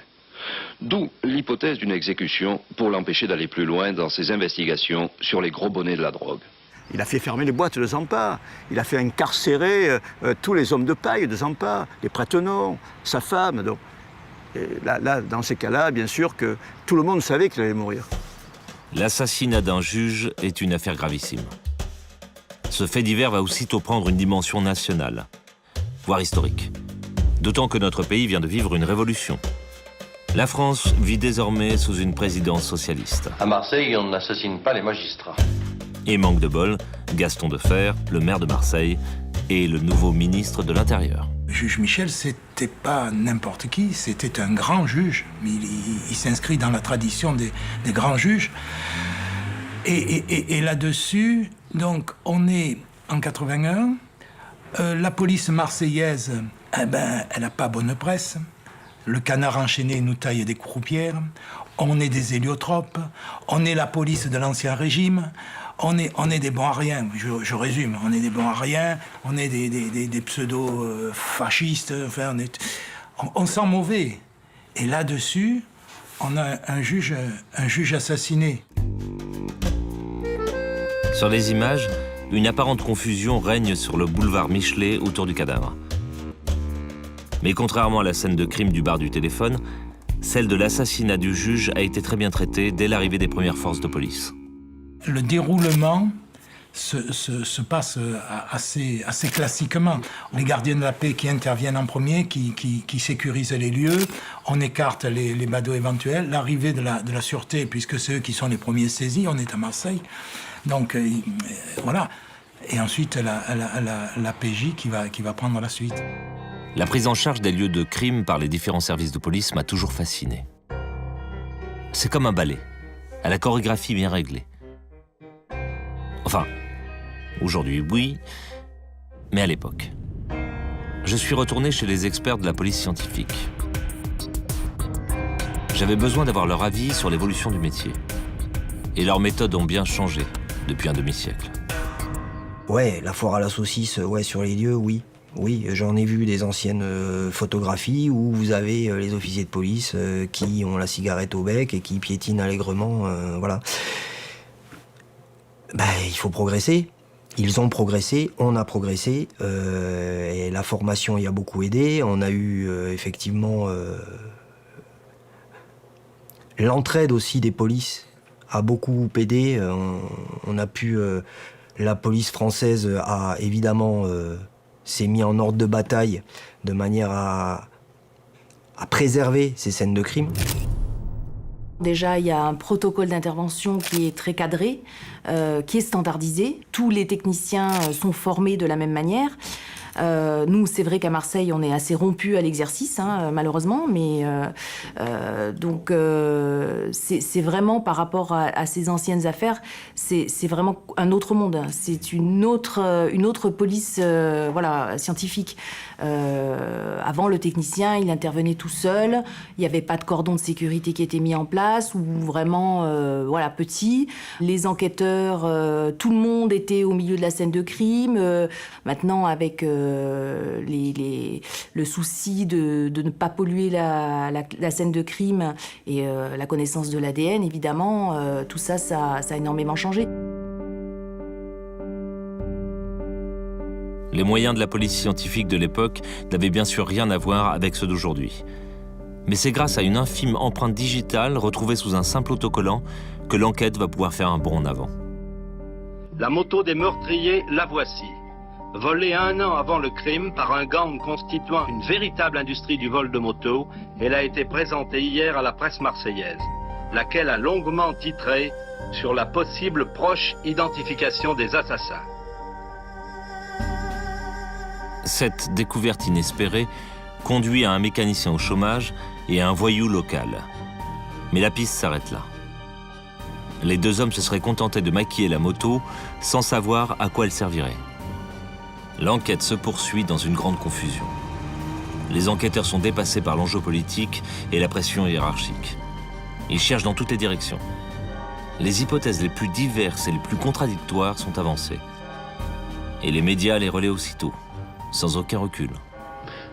[SPEAKER 14] D'où l'hypothèse d'une exécution pour l'empêcher d'aller plus loin dans ses investigations sur les gros bonnets de la drogue.
[SPEAKER 16] Il a fait fermer les boîtes de Zampa, il a fait incarcérer tous les hommes de paille de Zampa, les prête-noms, sa femme. Donc. Et là, dans ces cas-là, bien sûr que tout le monde savait qu'il allait mourir.
[SPEAKER 10] L'assassinat d'un juge est une affaire gravissime. Ce fait divers va aussitôt prendre une dimension nationale, voire historique. D'autant que notre pays vient de vivre une révolution. La France vit désormais sous une présidence socialiste.
[SPEAKER 26] À Marseille, on n'assassine pas les magistrats.
[SPEAKER 10] Et manque de bol, Gaston Defferre, le maire de Marseille, et le nouveau ministre de l'Intérieur.
[SPEAKER 9] Le juge Michel, c'était pas n'importe qui, c'était un grand juge. Il s'inscrit dans la tradition des grands juges. Et là-dessus, donc, on est en 81. La police marseillaise, elle n'a pas bonne presse. Le canard enchaîné nous taille des croupières. On est des héliotropes. On est la police de l'Ancien Régime. On est des bons à rien, je résume, on est des bons à rien, on est des pseudo-fascistes, enfin, on sent mauvais. Et là-dessus, on a un juge assassiné.
[SPEAKER 10] Sur les images, une apparente confusion règne sur le boulevard Michelet autour du cadavre. Mais contrairement à la scène de crime du bar du téléphone, celle de l'assassinat du juge a été très bien traitée dès l'arrivée des premières forces de police.
[SPEAKER 9] Le déroulement se passe assez classiquement. Les gardiens de la paix qui interviennent en premier, qui sécurisent les lieux, on écarte les badauds éventuels, l'arrivée de la sûreté, puisque c'est eux qui sont les premiers saisis, on est à Marseille. Donc voilà. Et ensuite la PJ qui va prendre la suite.
[SPEAKER 10] La prise en charge des lieux de crime par les différents services de police m'a toujours fasciné. C'est comme un ballet, à la chorégraphie bien réglée. Enfin, aujourd'hui oui, mais à l'époque. Je suis retourné chez les experts de la police scientifique. J'avais besoin d'avoir leur avis sur l'évolution du métier. Et leurs méthodes ont bien changé depuis un demi-siècle.
[SPEAKER 1] Ouais, la foire à la saucisse, ouais, sur les lieux, oui. Oui, j'en ai vu des anciennes photographies où vous avez les officiers de police qui ont la cigarette au bec et qui piétinent allègrement, voilà. Il faut progresser. Ils ont progressé, on a progressé, et la formation y a beaucoup aidé. On a eu effectivement l'entraide aussi des polices a beaucoup aidé. On a pu, la police française a évidemment s'est mis en ordre de bataille de manière à préserver ces scènes de crime.
[SPEAKER 2] Déjà, il y a un protocole d'intervention qui est très cadré, qui est standardisé. Tous les techniciens sont formés de la même manière. Nous, c'est vrai qu'à Marseille, on est assez rompu à l'exercice, hein, malheureusement, mais donc c'est vraiment par rapport à ces anciennes affaires, c'est vraiment un autre monde. C'est une autre police, voilà, scientifique. Avant, le technicien, il intervenait tout seul. Il n'y avait pas de cordon de sécurité qui était mis en place, ou vraiment, voilà, petit. Les enquêteurs, tout le monde était au milieu de la scène de crime. Maintenant, avec le souci de ne pas polluer la scène de crime et la connaissance de l'ADN, évidemment, tout ça, ça a énormément changé.
[SPEAKER 10] Les moyens de la police scientifique de l'époque n'avaient bien sûr rien à voir avec ceux d'aujourd'hui. Mais c'est grâce à une infime empreinte digitale retrouvée sous un simple autocollant que l'enquête va pouvoir faire un bond en avant.
[SPEAKER 19] La moto des meurtriers, la voici.
[SPEAKER 5] Volée 1 an avant le crime par un gang constituant une véritable industrie du vol de moto, elle a été présentée hier à la presse marseillaise, laquelle a longuement titré sur la possible proche identification des assassins.
[SPEAKER 10] Cette découverte inespérée conduit à un mécanicien au chômage et à un voyou local. Mais la piste s'arrête là. Les deux hommes se seraient contentés de maquiller la moto sans savoir à quoi elle servirait. L'enquête se poursuit dans une grande confusion. Les enquêteurs sont dépassés par l'enjeu politique et la pression hiérarchique. Ils cherchent dans toutes les directions. Les hypothèses les plus diverses et les plus contradictoires sont avancées. Et les médias les relaient aussitôt, sans aucun recul.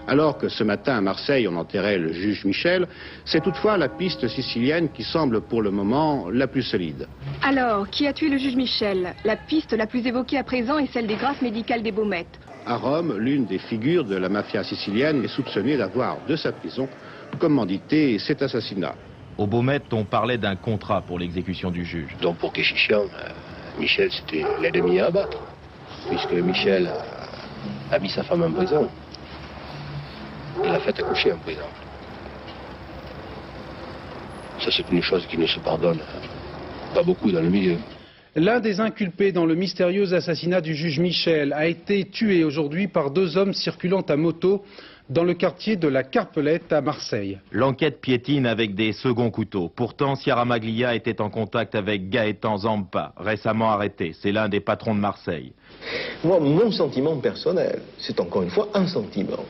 [SPEAKER 5] Alors que ce matin à Marseille on enterrait le juge Michel, c'est toutefois la piste sicilienne qui semble pour le moment la plus solide.
[SPEAKER 12] Alors, qui a tué le juge Michel? La piste la plus évoquée à présent est celle des grâces médicales des Baumettes.
[SPEAKER 5] À Rome, l'une des figures de la mafia sicilienne est soupçonnée d'avoir, de sa prison, commandité cet assassinat.
[SPEAKER 19] Au Baumettes, on parlait d'un contrat pour l'exécution du juge.
[SPEAKER 5] Donc pour Kéchichian, Michel c'était l'ennemi à abattre, puisque Michel a mis sa femme en prison. Il l'a fait accoucher en prison. Ça, c'est une chose qui ne se pardonne pas beaucoup dans le milieu.
[SPEAKER 20] L'un des inculpés dans le mystérieux assassinat du juge Michel a été tué aujourd'hui par deux hommes circulant à moto dans le quartier de la Carpelette à Marseille.
[SPEAKER 19] L'enquête piétine avec des seconds couteaux. Pourtant, Sierra Maglia était en contact avec Gaëtan Zampa, récemment arrêté. C'est l'un des patrons de Marseille.
[SPEAKER 21] Moi, mon sentiment personnel, c'est encore une fois un sentiment.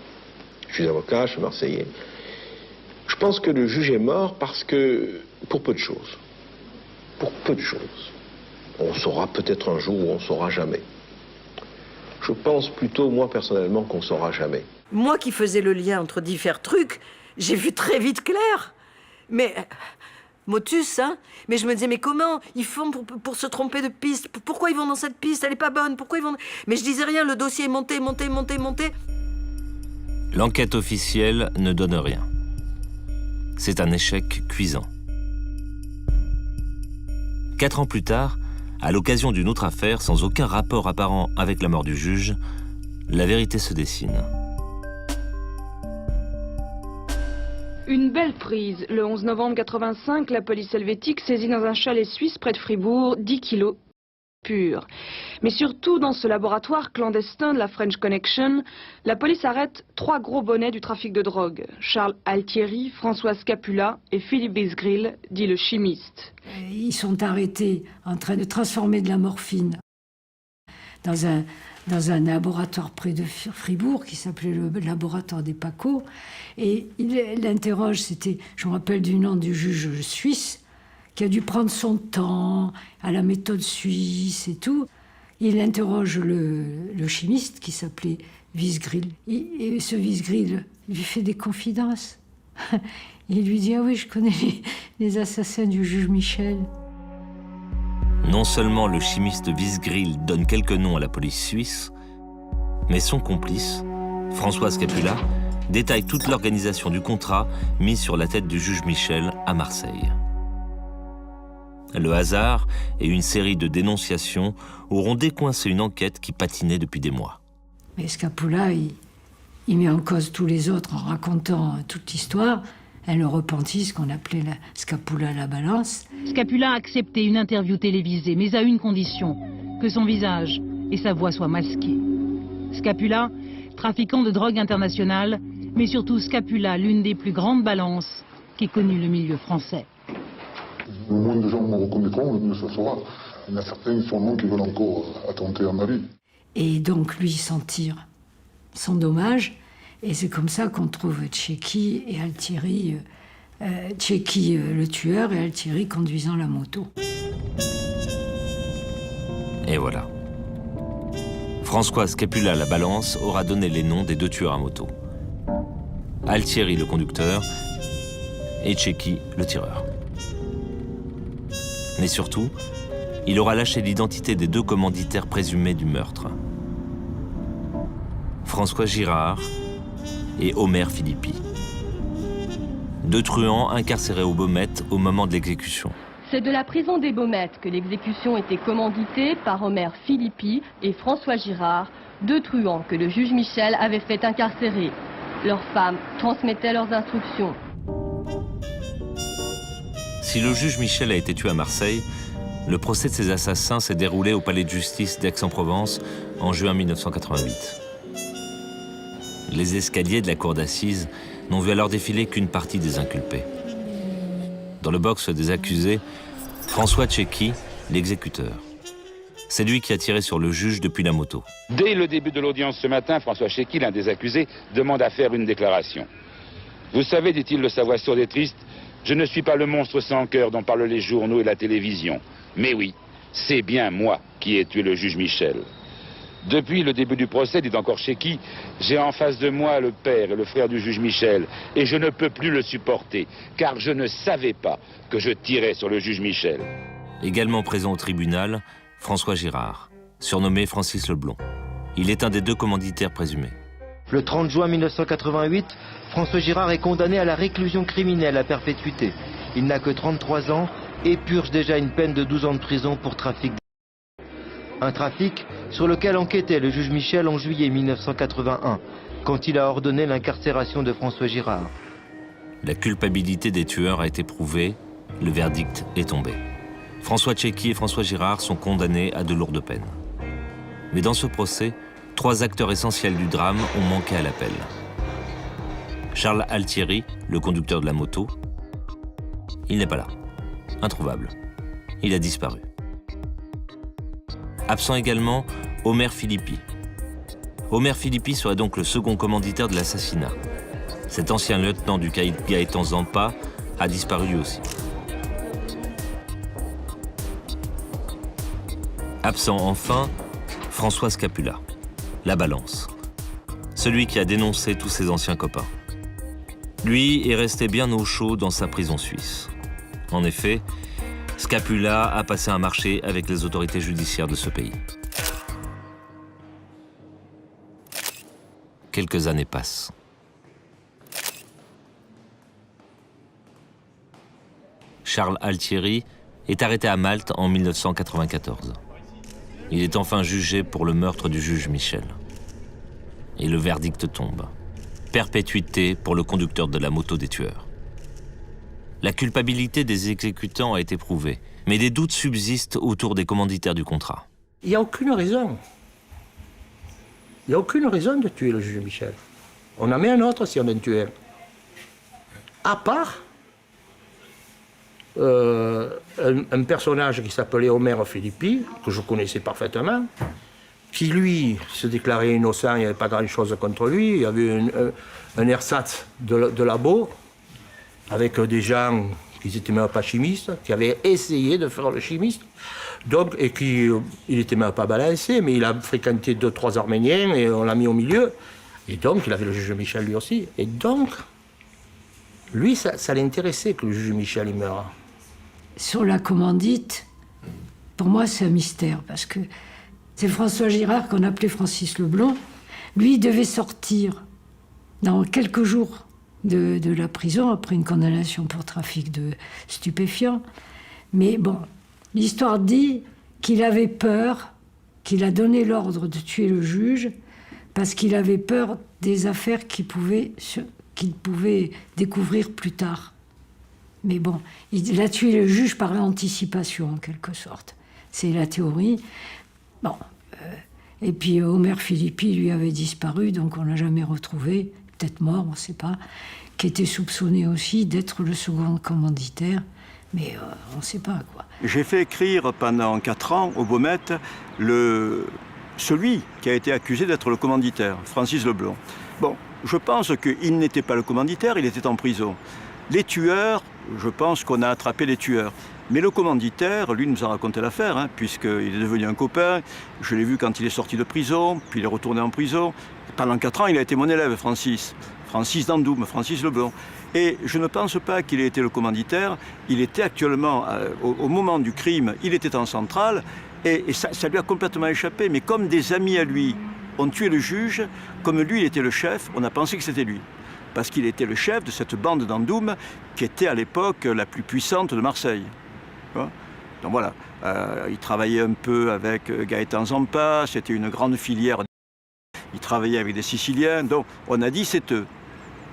[SPEAKER 21] Je suis avocat, je suis marseillais. Je pense que le juge est mort parce que, pour peu de choses. Pour peu de choses. On saura peut-être un jour ou on ne saura jamais. Je pense plutôt, moi personnellement, qu'on ne saura jamais.
[SPEAKER 13] Moi qui faisais le lien entre différents trucs, j'ai vu très vite clair. Mais, motus, hein. Mais je me disais, mais comment ils font pour se tromper de piste? Pourquoi ils vont dans cette piste? Elle n'est pas bonne. Pourquoi ils vont... Mais je disais rien, le dossier est monté.
[SPEAKER 10] L'enquête officielle ne donne rien. C'est un échec cuisant. 4 ans plus tard, à l'occasion d'une autre affaire sans aucun rapport apparent avec la mort du juge, la vérité se dessine.
[SPEAKER 12] Une belle prise. Le 11 novembre 85, la police helvétique saisit dans un chalet suisse près de Fribourg 10 kilos pur. Mais surtout dans ce laboratoire clandestin de la French Connection, la police arrête 3 gros bonnets du trafic de drogue. Charles Altieri, François Scapula et Philippe Bisgrill, dit le chimiste.
[SPEAKER 3] Ils sont arrêtés en train de transformer de la morphine dans un laboratoire près de Fribourg qui s'appelait le laboratoire des Paco. Et il l'interroge, je me rappelle du nom du juge suisse, qui a dû prendre son temps à la méthode suisse et tout. Il interroge le chimiste qui s'appelait Bisgrill. Et ce Bisgrill lui fait des confidences. Il lui dit « Ah oui, je connais les assassins du juge Michel ».
[SPEAKER 10] Non seulement le chimiste Bisgrill donne quelques noms à la police suisse, mais son complice, François Scapula, détaille toute l'organisation du contrat mis sur la tête du juge Michel à Marseille. Le hasard et une série de dénonciations auront décoincé une enquête qui patinait depuis des mois.
[SPEAKER 3] Mais Scapula, il met en cause tous les autres en racontant toute l'histoire. Elle le repentit, ce qu'on appelait Scapula la balance.
[SPEAKER 24] Scapula a accepté une interview télévisée, mais à une condition, que son visage et sa voix soient masqués. Scapula, trafiquant de drogue internationale, mais surtout Scapula, l'une des plus grandes balances qu'ait connue le milieu français.
[SPEAKER 27] Le moins de gens me reconnaîtront, le mieux ce sera. Il y en a certains sûrement qui veulent encore attenter à ma vie.
[SPEAKER 3] Et donc lui s'en tire sans dommage. Et c'est comme ça qu'on trouve Tchéky et Altieri, Tchéky le tueur et Altieri conduisant la moto.
[SPEAKER 10] Et voilà. François Scapula la balance aura donné les noms des 2 tueurs à moto. Altieri le conducteur et Tchéky le tireur. Mais surtout, il aura lâché l'identité des 2 commanditaires présumés du meurtre. François Girard et Omer Philippi. 2 truands incarcérés aux Baumettes au moment de l'exécution.
[SPEAKER 12] C'est de la prison des Baumettes que l'exécution était commanditée par Omer Philippi et François Girard,
[SPEAKER 6] 2 truands que le juge Michel avait fait incarcérer. Leurs femmes transmettaient leurs instructions.
[SPEAKER 10] Si le juge Michel a été tué à Marseille, le procès de ces assassins s'est déroulé au palais de justice d'Aix-en-Provence en juin 1988. Les escaliers de la cour d'assises n'ont vu alors défiler qu'une partie des inculpés. Dans le box des accusés, François Tchéky, l'exécuteur. C'est lui qui a tiré sur le juge depuis la moto.
[SPEAKER 7] Dès le début de l'audience ce matin, François Tchéky, l'un des accusés, demande à faire une déclaration. Vous savez, dit-il de sa voix sourde et triste, je ne suis pas le monstre sans cœur dont parlent les journaux et la télévision. Mais oui, c'est bien moi qui ai tué le juge Michel. Depuis le début du procès, dit encore Tchéky, j'ai en face de moi le père et le frère du juge Michel, et je ne peux plus le supporter, car je ne savais pas que je tirais sur le juge Michel.
[SPEAKER 10] Également présent au tribunal, François Girard, surnommé Francis Leblond. Il est un des 2 commanditaires présumés.
[SPEAKER 8] Le 30 juin 1988, François Girard est condamné à la réclusion criminelle à perpétuité. Il n'a que 33 ans et purge déjà une peine de 12 ans de prison pour trafic. Un trafic sur lequel enquêtait le juge Michel en juillet 1981, quand il a ordonné l'incarcération de François Girard.
[SPEAKER 10] La culpabilité des tueurs a été prouvée, le verdict est tombé. François Tchéky et François Girard sont condamnés à de lourdes peines. Mais dans ce procès, 3 acteurs essentiels du drame ont manqué à l'appel. Charles Altieri, le conducteur de la moto, il n'est pas là. Introuvable. Il a disparu. Absent également, Omer Philippi. Omer Philippi serait donc le second commanditaire de l'assassinat. Cet ancien lieutenant du caïd Gaëtan Zampa a disparu lui aussi. Absent enfin, François Scapula, la balance. Celui qui a dénoncé tous ses anciens copains. Lui est resté bien au chaud dans sa prison suisse. En effet, Scapula a passé un marché avec les autorités judiciaires de ce pays. Quelques années passent. Charles Altieri est arrêté à Malte en 1994. Il est enfin jugé pour le meurtre du juge Michel. Et le verdict tombe. Perpétuité pour le conducteur de la moto des tueurs. La culpabilité des exécutants a été prouvée, mais des doutes subsistent autour des commanditaires du contrat.
[SPEAKER 15] Il n'y a aucune raison. Il n'y a aucune raison de tuer le juge Michel. On en met un autre si on a tué un. À part un personnage qui s'appelait Omer Philippi, que je connaissais parfaitement, qui lui se déclarait innocent, il n'y avait pas grand-chose contre lui. Il y avait un ersatz de labo, avec des gens qui n'étaient même pas chimistes, qui avaient essayé de faire le chimiste, donc, et qui, il n'était même pas balancé, mais il a fréquenté 2-3 Arméniens et on l'a mis au milieu. Et donc, il avait le juge Michel lui aussi. Et donc, lui, ça l'intéressait que le juge Michel il meure.
[SPEAKER 3] Sur la commandite, pour moi, c'est un mystère, parce que c'est François Girard qu'on appelait Francis Leblond. Lui, il devait sortir dans quelques jours de la prison, après une condamnation pour trafic de stupéfiants. Mais bon, l'histoire dit qu'il avait peur, qu'il a donné l'ordre de tuer le juge, parce qu'il avait peur des affaires qu'il pouvait découvrir plus tard. Mais bon, il a tué le juge par anticipation, en quelque sorte. C'est la théorie. Bon, et puis Omer Philippi, lui, avait disparu, donc on ne l'a jamais retrouvé, peut-être mort, on ne sait pas, qui était soupçonné aussi d'être le second commanditaire, mais on ne sait pas, quoi.
[SPEAKER 16] J'ai fait écrire pendant 4 ans au Baumette celui qui a été accusé d'être le commanditaire, Francis Leblond. Bon, je pense qu'il n'était pas le commanditaire, il était en prison. Les tueurs, je pense qu'on a attrapé les tueurs. Mais le commanditaire, lui, nous a raconté l'affaire, hein, puisqu'il est devenu un copain. Je l'ai vu quand il est sorti de prison, puis il est retourné en prison. Pendant 4 ans, il a été mon élève, Francis Dandoum, Francis Leblond. Et je ne pense pas qu'il ait été le commanditaire. Il était actuellement, au moment du crime, il était en centrale, et ça lui a complètement échappé. Mais comme des amis à lui ont tué le juge, comme lui, il était le chef, on a pensé que c'était lui. Parce qu'il était le chef de cette bande d'Andoum qui était à l'époque la plus puissante de Marseille. Donc voilà, il travaillait un peu avec Gaëtan Zampa, c'était une grande filière travaillait avec des Siciliens, donc on a dit c'est eux.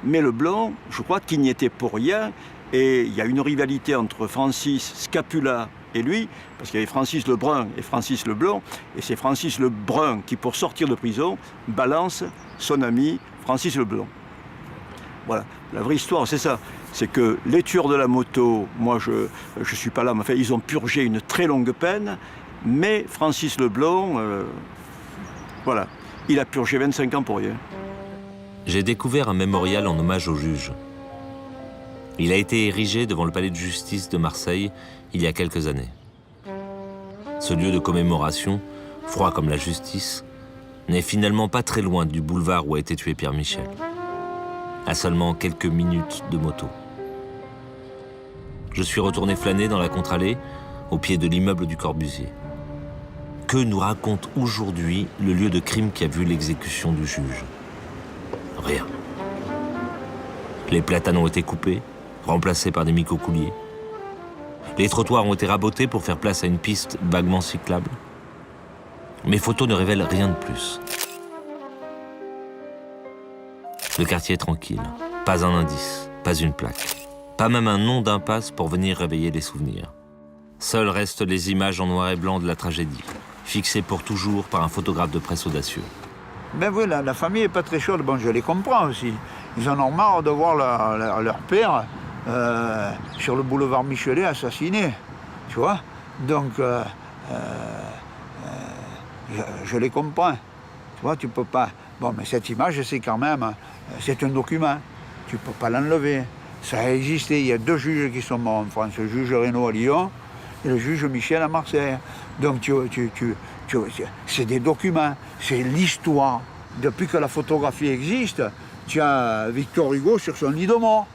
[SPEAKER 16] Mais Leblond, je crois qu'il n'y était pour rien, et il y a une rivalité entre Francis Scapula et lui, parce qu'il y avait Francis Lebrun et Francis Leblond, et c'est Francis Lebrun qui, pour sortir de prison, balance son ami Francis Leblond. Voilà, la vraie histoire, c'est ça. C'est que les tueurs de la moto, moi je ne suis pas là, mais enfin, ils ont purgé une très longue peine, mais Francis Leblond, voilà, il a purgé 25 ans pour rien.
[SPEAKER 10] J'ai découvert un mémorial en hommage au juge. Il a été érigé devant le palais de justice de Marseille il y a quelques années. Ce lieu de commémoration, froid comme la justice, n'est finalement pas très loin du boulevard où a été tué Pierre Michel, à seulement quelques minutes de moto. Je suis retourné flâner dans la contre-allée, au pied de l'immeuble du Corbusier. Que nous raconte aujourd'hui le lieu de crime qui a vu l'exécution du juge? Rien. Les platanes ont été coupés, remplacés par des micocouliers. Les trottoirs ont été rabotés pour faire place à une piste vaguement cyclable. Mes photos ne révèlent rien de plus. Le quartier est tranquille. Pas un indice, pas une plaque. Pas même un nom d'impasse pour venir réveiller les souvenirs. Seules restent les images en noir et blanc de la tragédie, fixées pour toujours par un photographe de presse audacieux.
[SPEAKER 4] Ben voilà, la famille n'est pas très chaude. Bon, je les comprends aussi. Ils en ont marre de voir leur père sur le boulevard Michelet assassiné. Tu vois? Donc, je les comprends. Tu vois, tu peux pas... Bon, mais cette image, c'est quand même... C'est un document. Tu peux pas l'enlever. Ça a existé. Il y a 2 juges qui sont morts en France. Le juge Reynaud à Lyon et le juge Michel à Marseille. Donc, c'est des documents. C'est l'histoire. Depuis que la photographie existe, tu as Victor Hugo sur son lit de mort.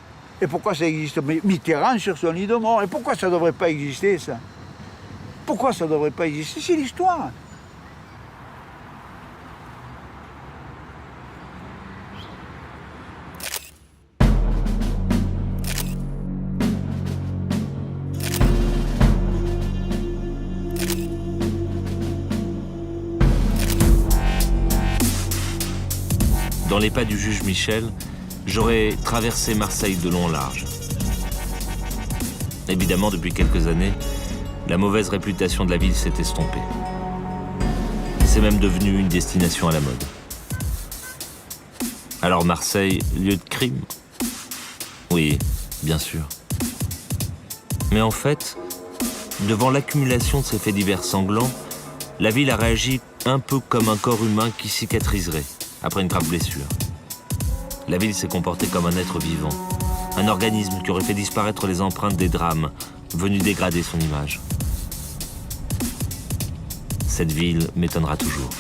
[SPEAKER 4] Et pourquoi ça existe? Mitterrand sur son lit de mort. Et pourquoi ça ne devrait pas exister, ça? Pourquoi ça ne devrait pas exister? C'est l'histoire.
[SPEAKER 10] Dans les pas du juge Michel, j'aurais traversé Marseille de long en large. Évidemment, depuis quelques années, la mauvaise réputation de la ville s'est estompée. C'est même devenu une destination à la mode. Alors Marseille, lieu de crime? Oui, bien sûr. Mais en fait, devant l'accumulation de ces faits divers sanglants, la ville a réagi un peu comme un corps humain qui cicatriserait après une grave blessure. La ville s'est comportée comme un être vivant, un organisme qui aurait fait disparaître les empreintes des drames venus dégrader son image. Cette ville m'étonnera toujours.